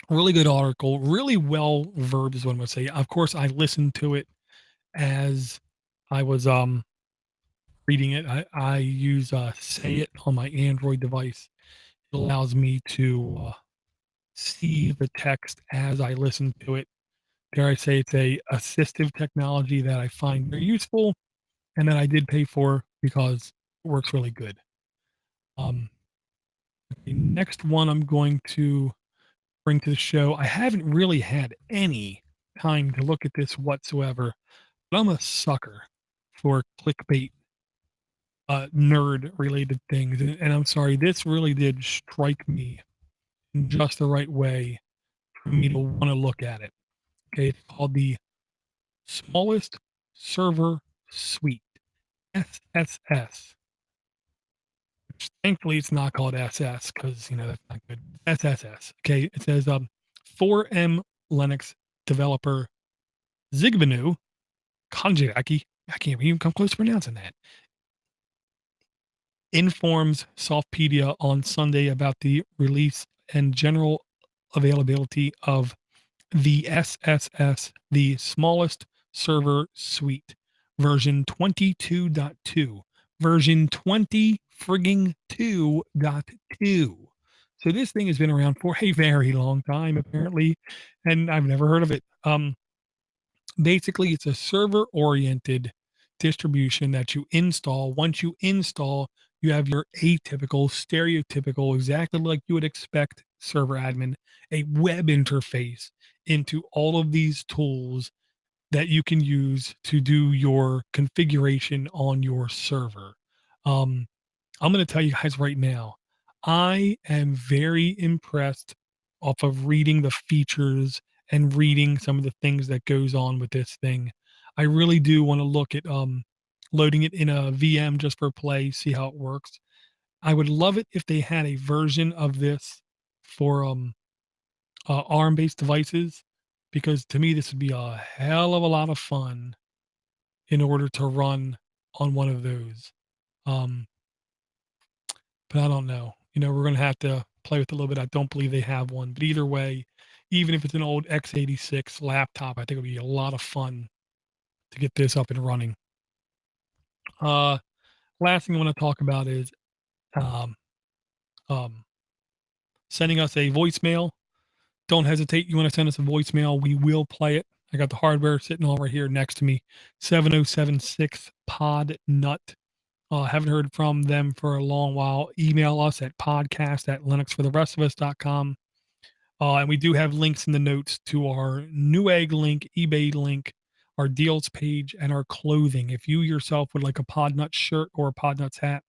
Really good article, really well verbed is what I'm gonna say. Of course, I listened to it as I was reading it. I use Say It on my Android device. It allows me to see the text as I listen to it. Dare I say it's a assistive technology that I find very useful and that I did pay for because it works really good. Um, the next one I'm going to bring to the show, I haven't really had any time to look at this whatsoever, but I'm a sucker for clickbait, nerd related things. And I'm sorry, this really did strike me in just the right way for me to want to look at it. Okay. It's called the Smallest Server Suite, SSS. Thankfully, it's not called SS because that's not good. SSS. Okay, it says 4M Linux developer Zigvinu Konjaki. I can't even come close to pronouncing that. Informs Softpedia on Sunday about the release and general availability of the SSS, the smallest server suite, version 22.2, version 20 frigging 2.2. So this thing has been around for a very long time, apparently, and I've never heard of it. Basically, it's a server oriented distribution that you install. Once you install, you have your atypical, stereotypical, exactly like you would expect server admin, a web interface into all of these tools that you can use to do your configuration on your server. Um, I'm going to tell you guys right now, I am very impressed off of reading the features and reading some of the things that goes on with this thing. I really do want to look at loading it in a VM just for play, see how it works. I would love it if they had a version of this for ARM-based devices, because to me, this would be a hell of a lot of fun in order to run on one of those. Um, but I don't know. We're gonna have to play with it a little bit. I don't believe they have one, but either way, even if it's an old x86 laptop, I think it'll be a lot of fun to get this up and running. Uh, Last thing I want to talk about is um, um, sending us a voicemail. Don't hesitate. You want to send us a voicemail, we will play it. I got the hardware sitting all right here next to me. 7076 Podnut. Haven't heard from them for a long while. Email us at podcast@linuxfortherestofus.com. And we do have links in the notes to our Newegg link, eBay link, our deals page, and our clothing. If you yourself would like a Podnut shirt or a Podnuts hat,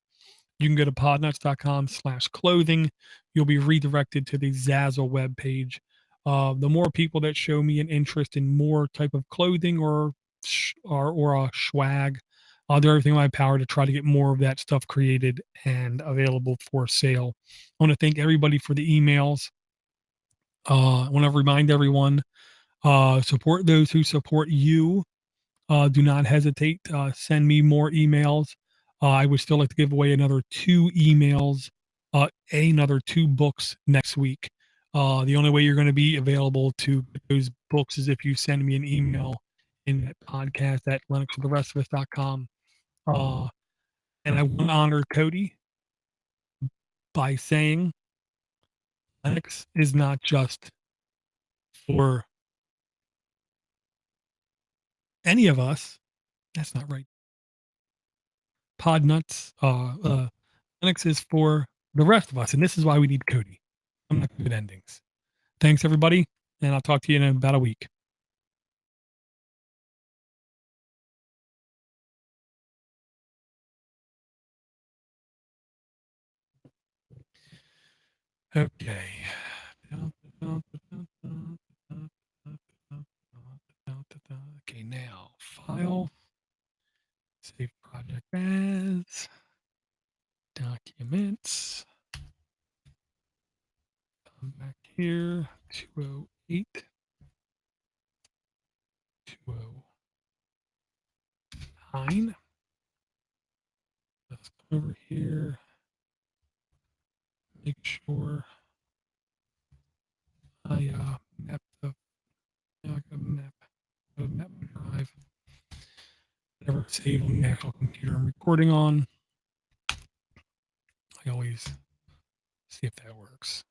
you can go to podnuts.com/clothing. You'll be redirected to the Zazzle webpage. The more people that show me an interest in more type of clothing or swag, I'll do everything in my power to try to get more of that stuff created and available for sale. I want to thank everybody for the emails. I want to remind everyone, support those who support you. Do not hesitate. Send me more emails. I would still like to give away another 2 emails, another 2 books next week. The only way you're going to be available to get those books is if you send me an email in that podcast at linuxfortherestofus.com. Uh, and I want to honor Cody by saying Linux is not just for any of us. That's not right. Podnutz, Linux is for the rest of us, and this is why we need Cody. I'm not good endings. Thanks, everybody, and I'll talk to you in about a week. Okay. Okay, now file, save project as, documents, come back here, 208, 209. Let's come over here, make sure I map the, yeah, I got a map drive. Never save on the actual computer I'm recording on. I always see if that works.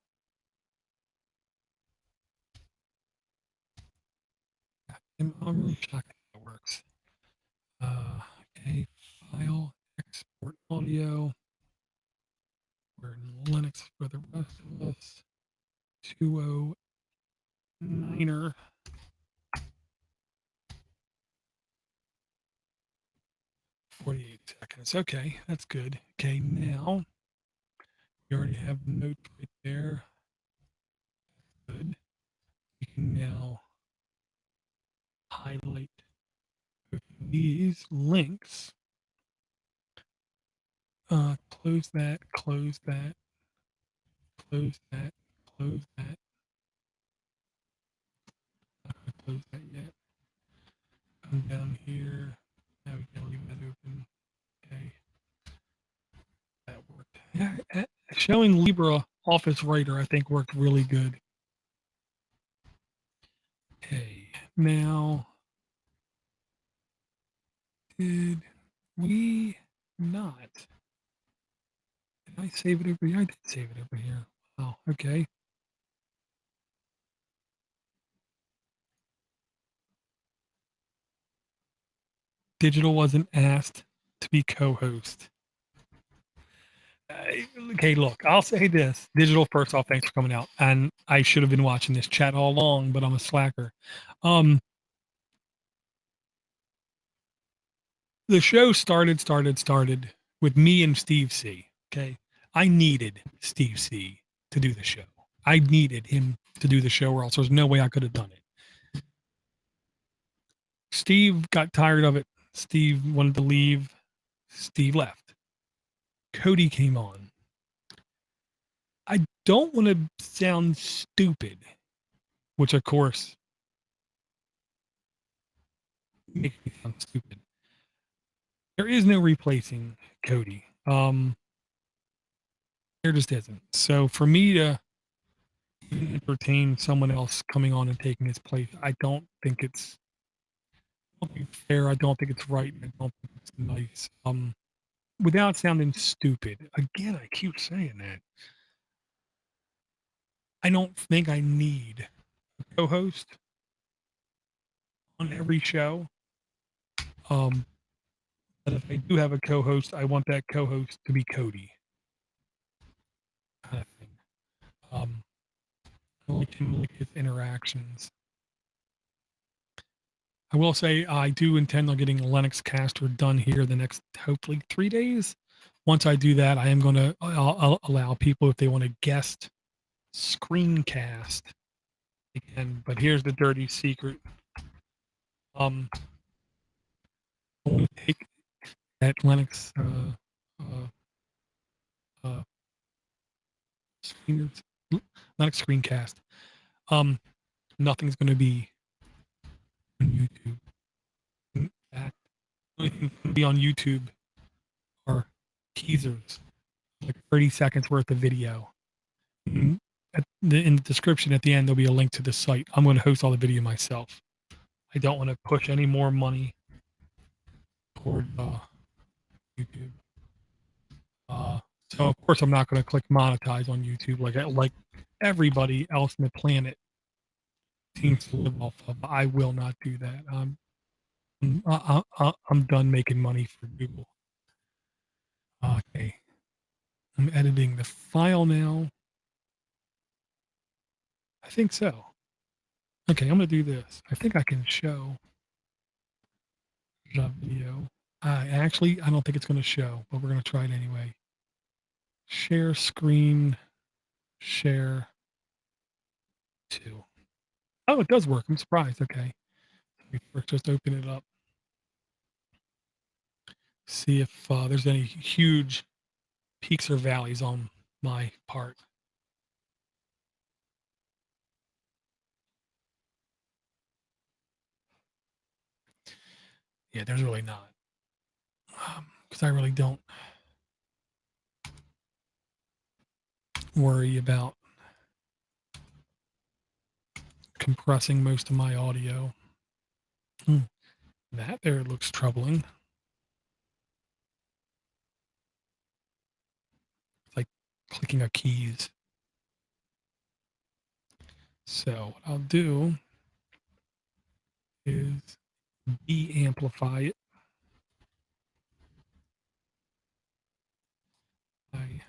I'm really shocked if that works. Okay, file, export audio. We're in Linux for the rest of us. 209er. 48 seconds. Okay, that's good. Okay, now we already have notes right there. Good. We can now highlight these links. Close that, close that, close that, close that. Not gonna close that yet. Come down here. Now we can leave that open. Okay. That worked. Yeah, showing LibreOffice Writer, I think, worked really good. Okay. Now, did we not? Did I save it over here? I did save it over here. Oh, okay. Digital wasn't asked to be co-host. Okay, look, I'll say this. Digital, first off, thanks for coming out. And I should have been watching this chat all along, but I'm a slacker. The show started with me and Steve C. Okay. I needed Steve C to do the show. I needed him to do the show, or else there's no way I could have done it. Steve got tired of it. Steve wanted to leave. Steve left. Cody came on. I don't want to sound stupid, which of course makes me sound stupid. There is no replacing Cody. There just isn't. So for me to entertain someone else coming on and taking his place, I don't think it's fair. I don't think it's right. I don't think it's nice. Without sounding stupid, again, I keep saying that. I don't think I need a co-host on every show. Um, but if I do have a co-host, I want that co-host to be Cody. Kind of thing. I like him, like his interactions. I will say I do intend on getting Linux Caster done here the next hopefully 3 days. Once I do that, I am going to I'll allow people if they want to guest screencast again. But here's the dirty secret. I'm going to take that Linux uh, uh, screen, Linux screencast. Nothing's going to be on YouTube. In fact, the only thing that's going to be on YouTube are teasers, like 30 seconds worth of video. In the description at the end, there'll be a link to the site. I'm going to host all the video myself. I don't want to push any more money toward YouTube. So of course I'm not going to click monetize on YouTube like everybody else on the planet seems to live off of. I will not do that. I'm done making money for Google. Okay, I'm editing the file now. I think so. Okay, I'm going to do this. I think I can show the video. I don't think it's going to show, but we're going to try it anyway. Share screen, share to. Oh, it does work. I'm surprised. Okay. Let's just open it up. See if there's any huge peaks or valleys on my part. Yeah, there's really not. Because I really don't worry about compressing most of my audio. That there looks troubling. It's like clicking a keys. So what I'll do is de-amplify it. I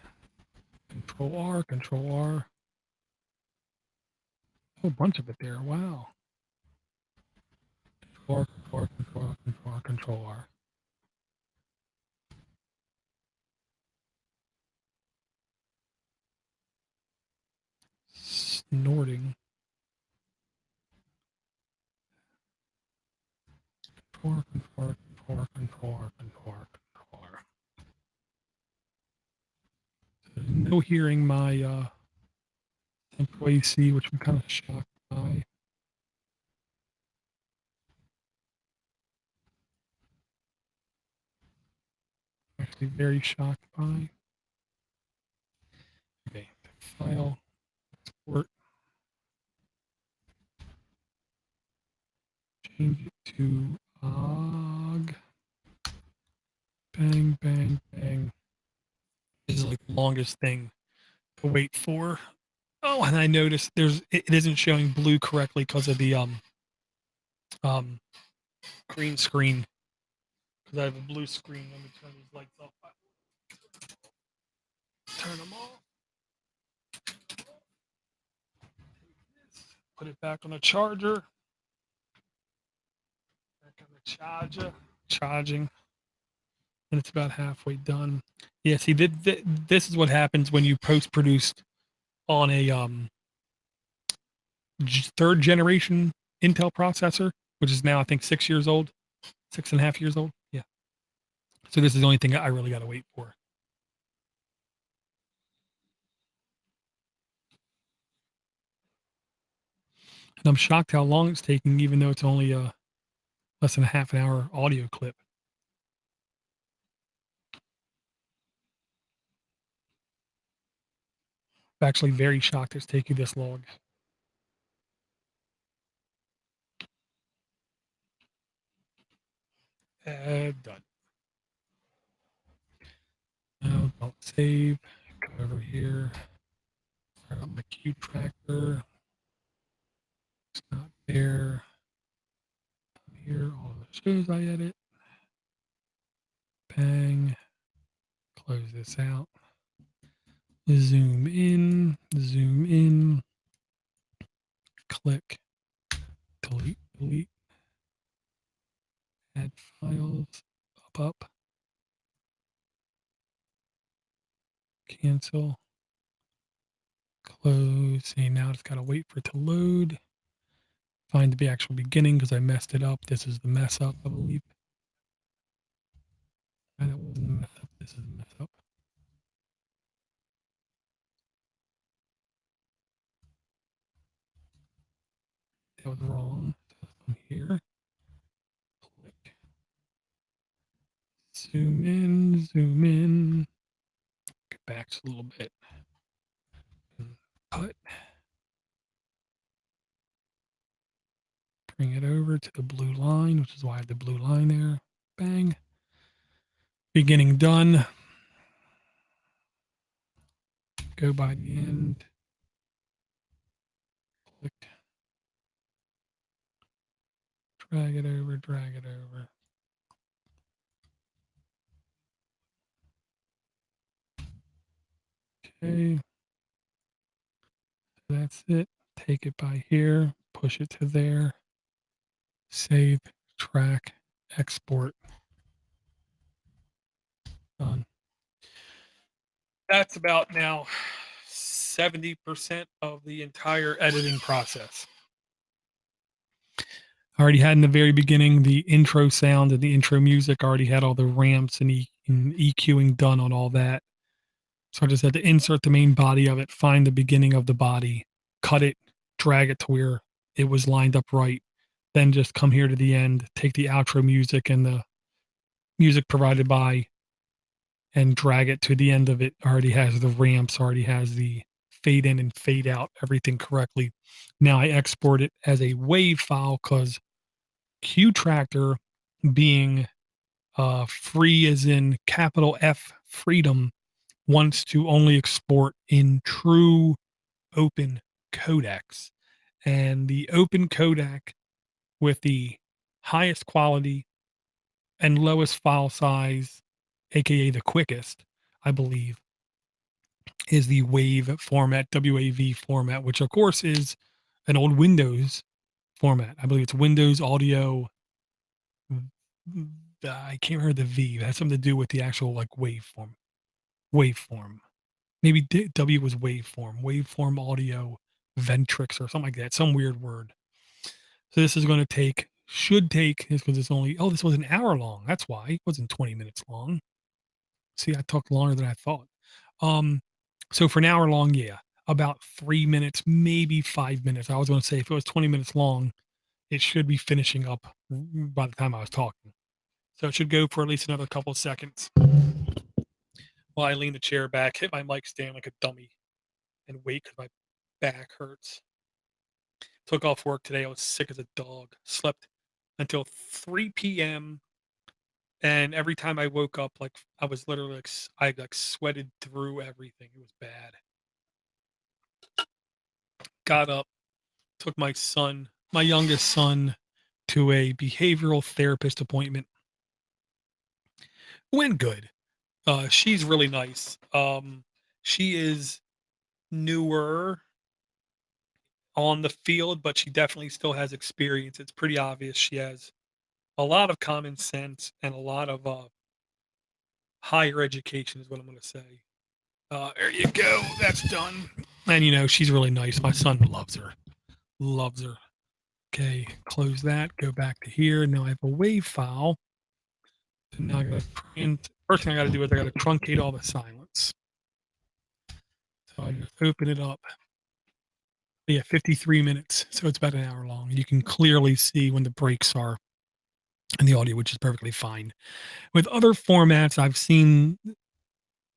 Control R. A whole bunch of it there. Wow. Control R. Snorting. Control R. No hearing my central AC, which I'm kind of shocked by. Actually, very shocked by. Okay, file, export, change it to OGG. Bang, bang, bang. This is like the longest thing to wait for. Oh, and I noticed it isn't showing blue correctly because of the green screen. Because I have a blue screen. Let me turn these lights off. Turn them off. Put it back on the charger. Back on the charger. Charging. And it's about halfway done. Yeah, see, this is what happens when you post-produce on a third generation Intel processor, which is now, I think, 6 years old. 6.5 years old. Yeah. So this is the only thing I really got to wait for. And I'm shocked how long it's taking, even though it's only a less than a half an hour audio clip. I'm actually very shocked it's taking this long. Done. No, don't save. Go over here. Start up my cue tracker. It's not there. Here, all the shows I edit. Bang. Close this out. Zoom in, click, delete, add files, up, cancel, close. See, now it's got to wait for it to load. Find the actual beginning because I messed it up. This is the mess up, I believe. That wasn't the mess up. This is the mess up. That was wrong. So from here, click, zoom in. Get back just a little bit. Cut. Bring it over to the blue line, which is why I have the blue line there. Bang. Beginning done. Go by the end. Click. Drag it over, drag it over. Okay. That's it. Take it by here, push it to there. Save, track, export. Done. That's about now 70% of the entire editing process. I already had in the very beginning the intro sound and the intro music. I already had all the ramps and EQing done on all that. So I just had to insert the main body of it, find the beginning of the body, cut it, drag it to where it was lined up right. Then just come here to the end, take the outro music and the music provided by, and drag it to the end of it. Already has the ramps, already has the fade in and fade out, everything correctly. Now I export it as a WAV file because Q Tractor, being free as in capital F freedom, wants to only export in true open codecs. And the open codec with the highest quality and lowest file size, aka the quickest, I believe, is the WAV format, WAV format, which of course is an old Windows format. I believe it's Windows Audio. I can't remember the V. It has something to do with the actual like waveform. Waveform. Maybe W was waveform. Waveform audio Ventrix or something like that. Some weird word. So this is going to take, should take, because it's only, oh, this was an hour long. That's why it wasn't 20 minutes long. See, I talked longer than I thought. So for an hour long, yeah, about 3 minutes, maybe 5 minutes. I was going to say if it was 20 minutes long, it should be finishing up by the time I was talking. So it should go for at least another couple of seconds while I lean the chair back, hit my mic stand like a dummy, and wait because my back hurts. Took off work today. I was sick as a dog. Slept until 3 p.m. And every time I woke up, like I was literally like I like sweated through everything. It was bad. Got up, took my son, my youngest son, to a behavioral therapist appointment. Went good. She's really nice. She is newer on the field, but she definitely still has experience. It's pretty obvious she has a lot of common sense and a lot of higher education is what I'm going to say. There you go. That's done. And you know, she's really nice. My son loves her. Loves her. Okay, close that. Go back to here. Now I have a WAV file. So now I got to print. First thing I got to do is I got to truncate all the silence. So I just open it up. Yeah, 53 minutes, so it's about an hour long. You can clearly see when the breaks are in the audio, which is perfectly fine. With other formats, I've seen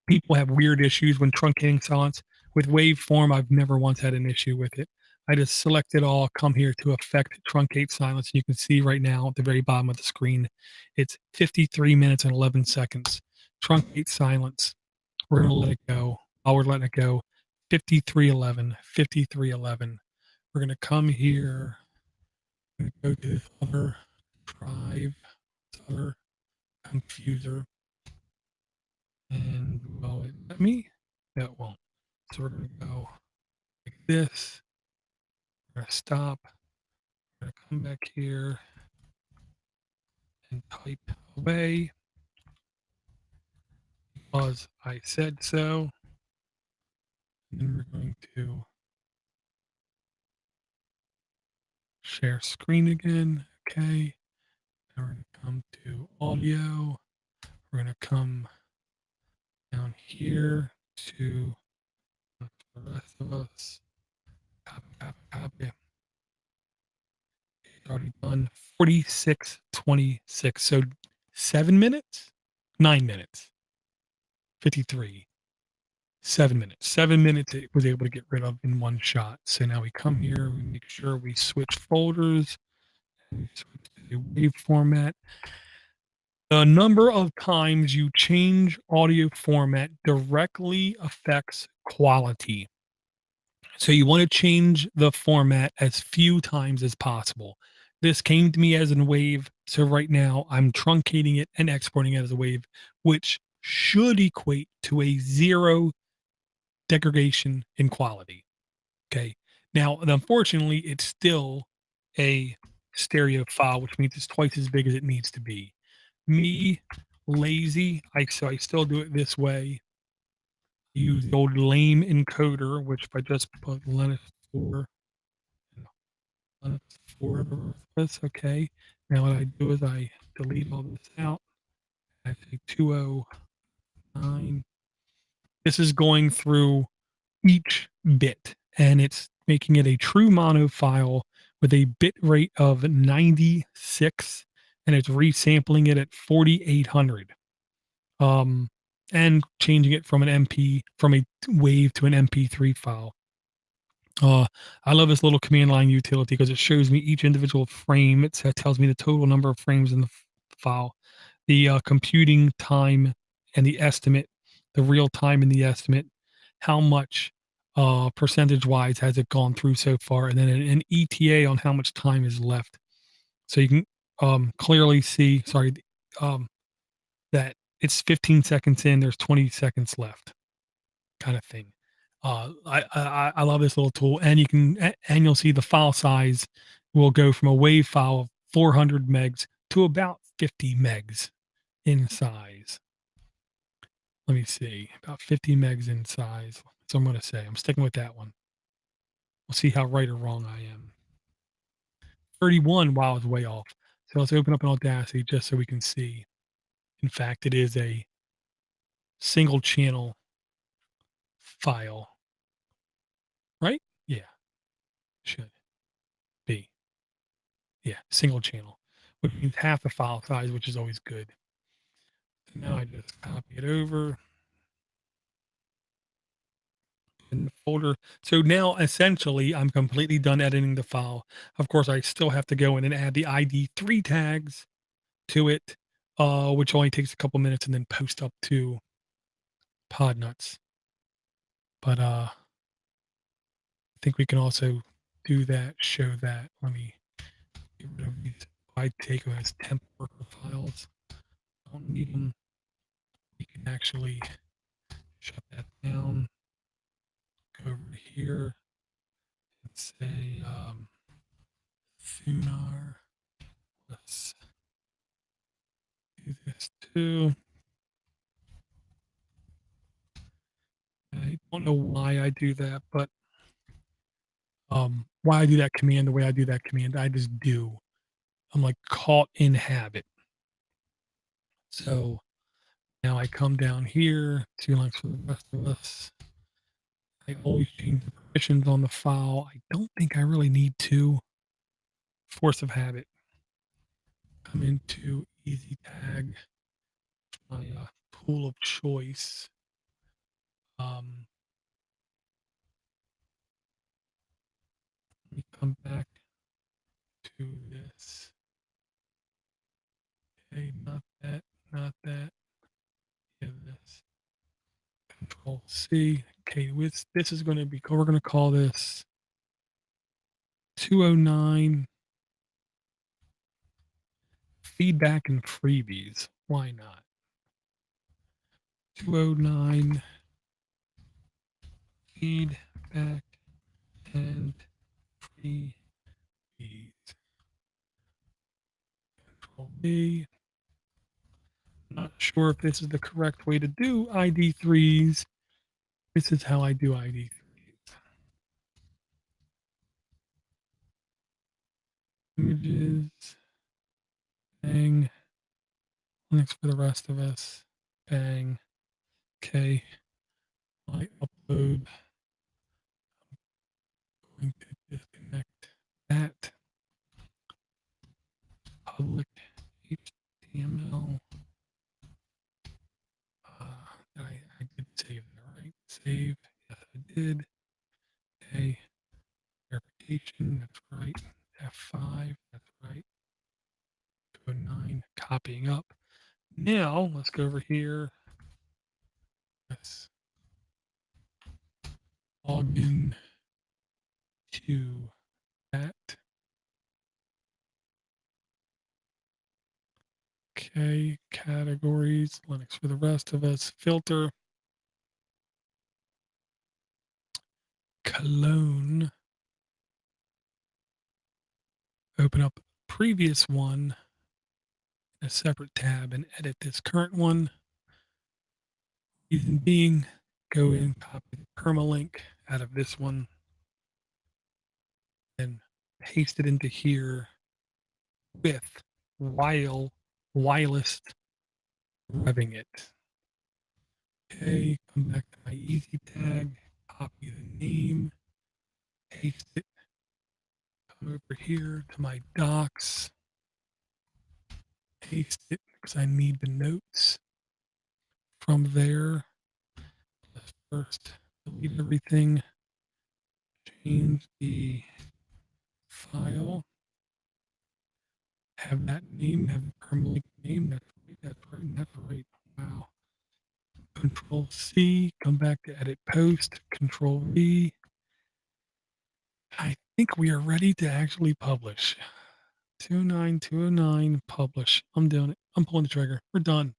people have weird issues when truncating silence. With waveform, I've never once had an issue with it. I just select it all, come here to affect truncate silence. You can see right now at the very bottom of the screen, it's 53 minutes and 11 seconds. Truncate silence. We're going to let it go. While we're letting it go, 53:11, 53:11. We're going to come here, go to this other drive, this other confuser, and will it let me? No, it won't. So we're going to go like this. We're going to stop. We're going to come back here and type away because I said so. And then we're going to share screen again. Okay. Now we're going to come to audio. We're going to come down here to the rest of us. Copy, copy, copy. It's already done. 46:26. So 7 minutes, 9 minutes, 53. 7 minutes. 7 minutes it was able to get rid of in one shot. So now we come here, we make sure we switch folders, and we switch to the wave format. The number of times you change audio format directly affects quality. So you want to change the format as few times as possible. This came to me as a wave. So right now I'm truncating it and exporting it as a wave, which should equate to a zero degradation in quality. Okay. Now, unfortunately, it's still a stereo file, which means it's twice as big as it needs to be. Me, lazy, I still do it this way. Use the old lame encoder, which if I just put Linux for Linux for this, okay. Now what I do is I delete all this out. I say 209. This is going through each bit, and it's making it a true mono file with a bit rate of 96, and it's resampling it at 4800, and changing it from from a wave to an MP3 file. I love this little command line utility because it shows me each individual frame. It tells me the total number of frames in the file, the computing time and the estimate, the real time and the estimate, how much percentage wise has it gone through so far, and then an ETA on how much time is left. So you can clearly see, um, that it's 15 seconds in, there's 20 seconds left, kind of thing. I love this little tool, and and you'll see the file size will go from a WAV file of 400 megs to about 50 megs in size. Let me see, about 50 megs in size. So I'm going to say I'm sticking with that one. We'll see how right or wrong I am. 31, wow, is way off. So let's open up an Audacity just so we can see. In fact, it is a single channel file, right? Yeah, should be. Yeah, single channel, which means half the file size, which is always good. So now I just copy it over in the folder. So now essentially I'm completely done editing the file. Of course, I still have to go in and add the ID3 tags to it, which only takes a couple minutes, and then post up to Podnutz. But I think we can also do that, show that. Let me get rid of these. I take them as temp worker files. Don't need them. We can actually shut that down. Go over here and say Thunar. Let's do this too. I don't know why I do that, but why I do that command the way I do that command, I just do. I'm like caught in habit. So now I come down here to Linux for the rest of us. I always change the permissions on the file. I don't think I really need to. Force of habit. Come into easy tag, my pool of choice. Um, Let me come back to this. Okay, not that, not that. Yeah, this. Control C. Okay, this is going to be, we're going to call this 209 feedback and freebies. Why not? 209 feedback and freebies. Control V. Not sure if this is the correct way to do ID3s. This is how I do ID3s. Images. Bang. Linux for the rest of us. Bang. Okay. I upload. I'm going to disconnect that. Public HTML. I did save that, right? Save. Yes, I did. Okay. Verification. That's right. F5. That's right. 209. Copying up. Now let's go over here. Let's log in to that. Okay. Categories. Linux for the rest of us. Filter. Clone. Open up previous one in a separate tab and edit this current one. Reason being, go in, copy the permalink out of this one and paste it into here with whilst revving it. Okay, come back to my easy tag, copy the name, paste it, come over here to my docs, paste it because I need the notes from there. Let's first delete everything, change the file, have that name, have the permalink name. That's right, that's right, that's right. Wow. Control C, come back to edit post, Control V. I think we are ready to actually publish. 29209 publish. I'm doing it. I'm pulling the trigger. We're done.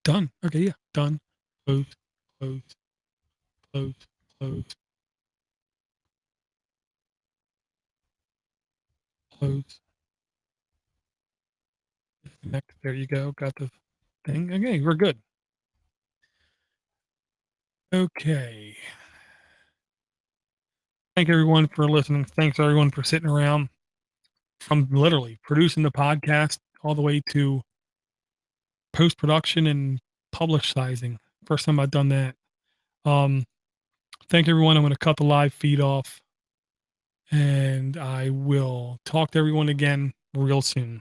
Done. Okay, yeah, done. Close, close, close, close, close. Disconnect. There you go. Got the thing. Okay, we're good. Okay. Thank everyone for listening. Thanks everyone for sitting around from literally producing the podcast all the way to post production and publicizing. First time I've done that. Um, Thank everyone. I'm going to cut the live feed off and I will talk to everyone again real soon.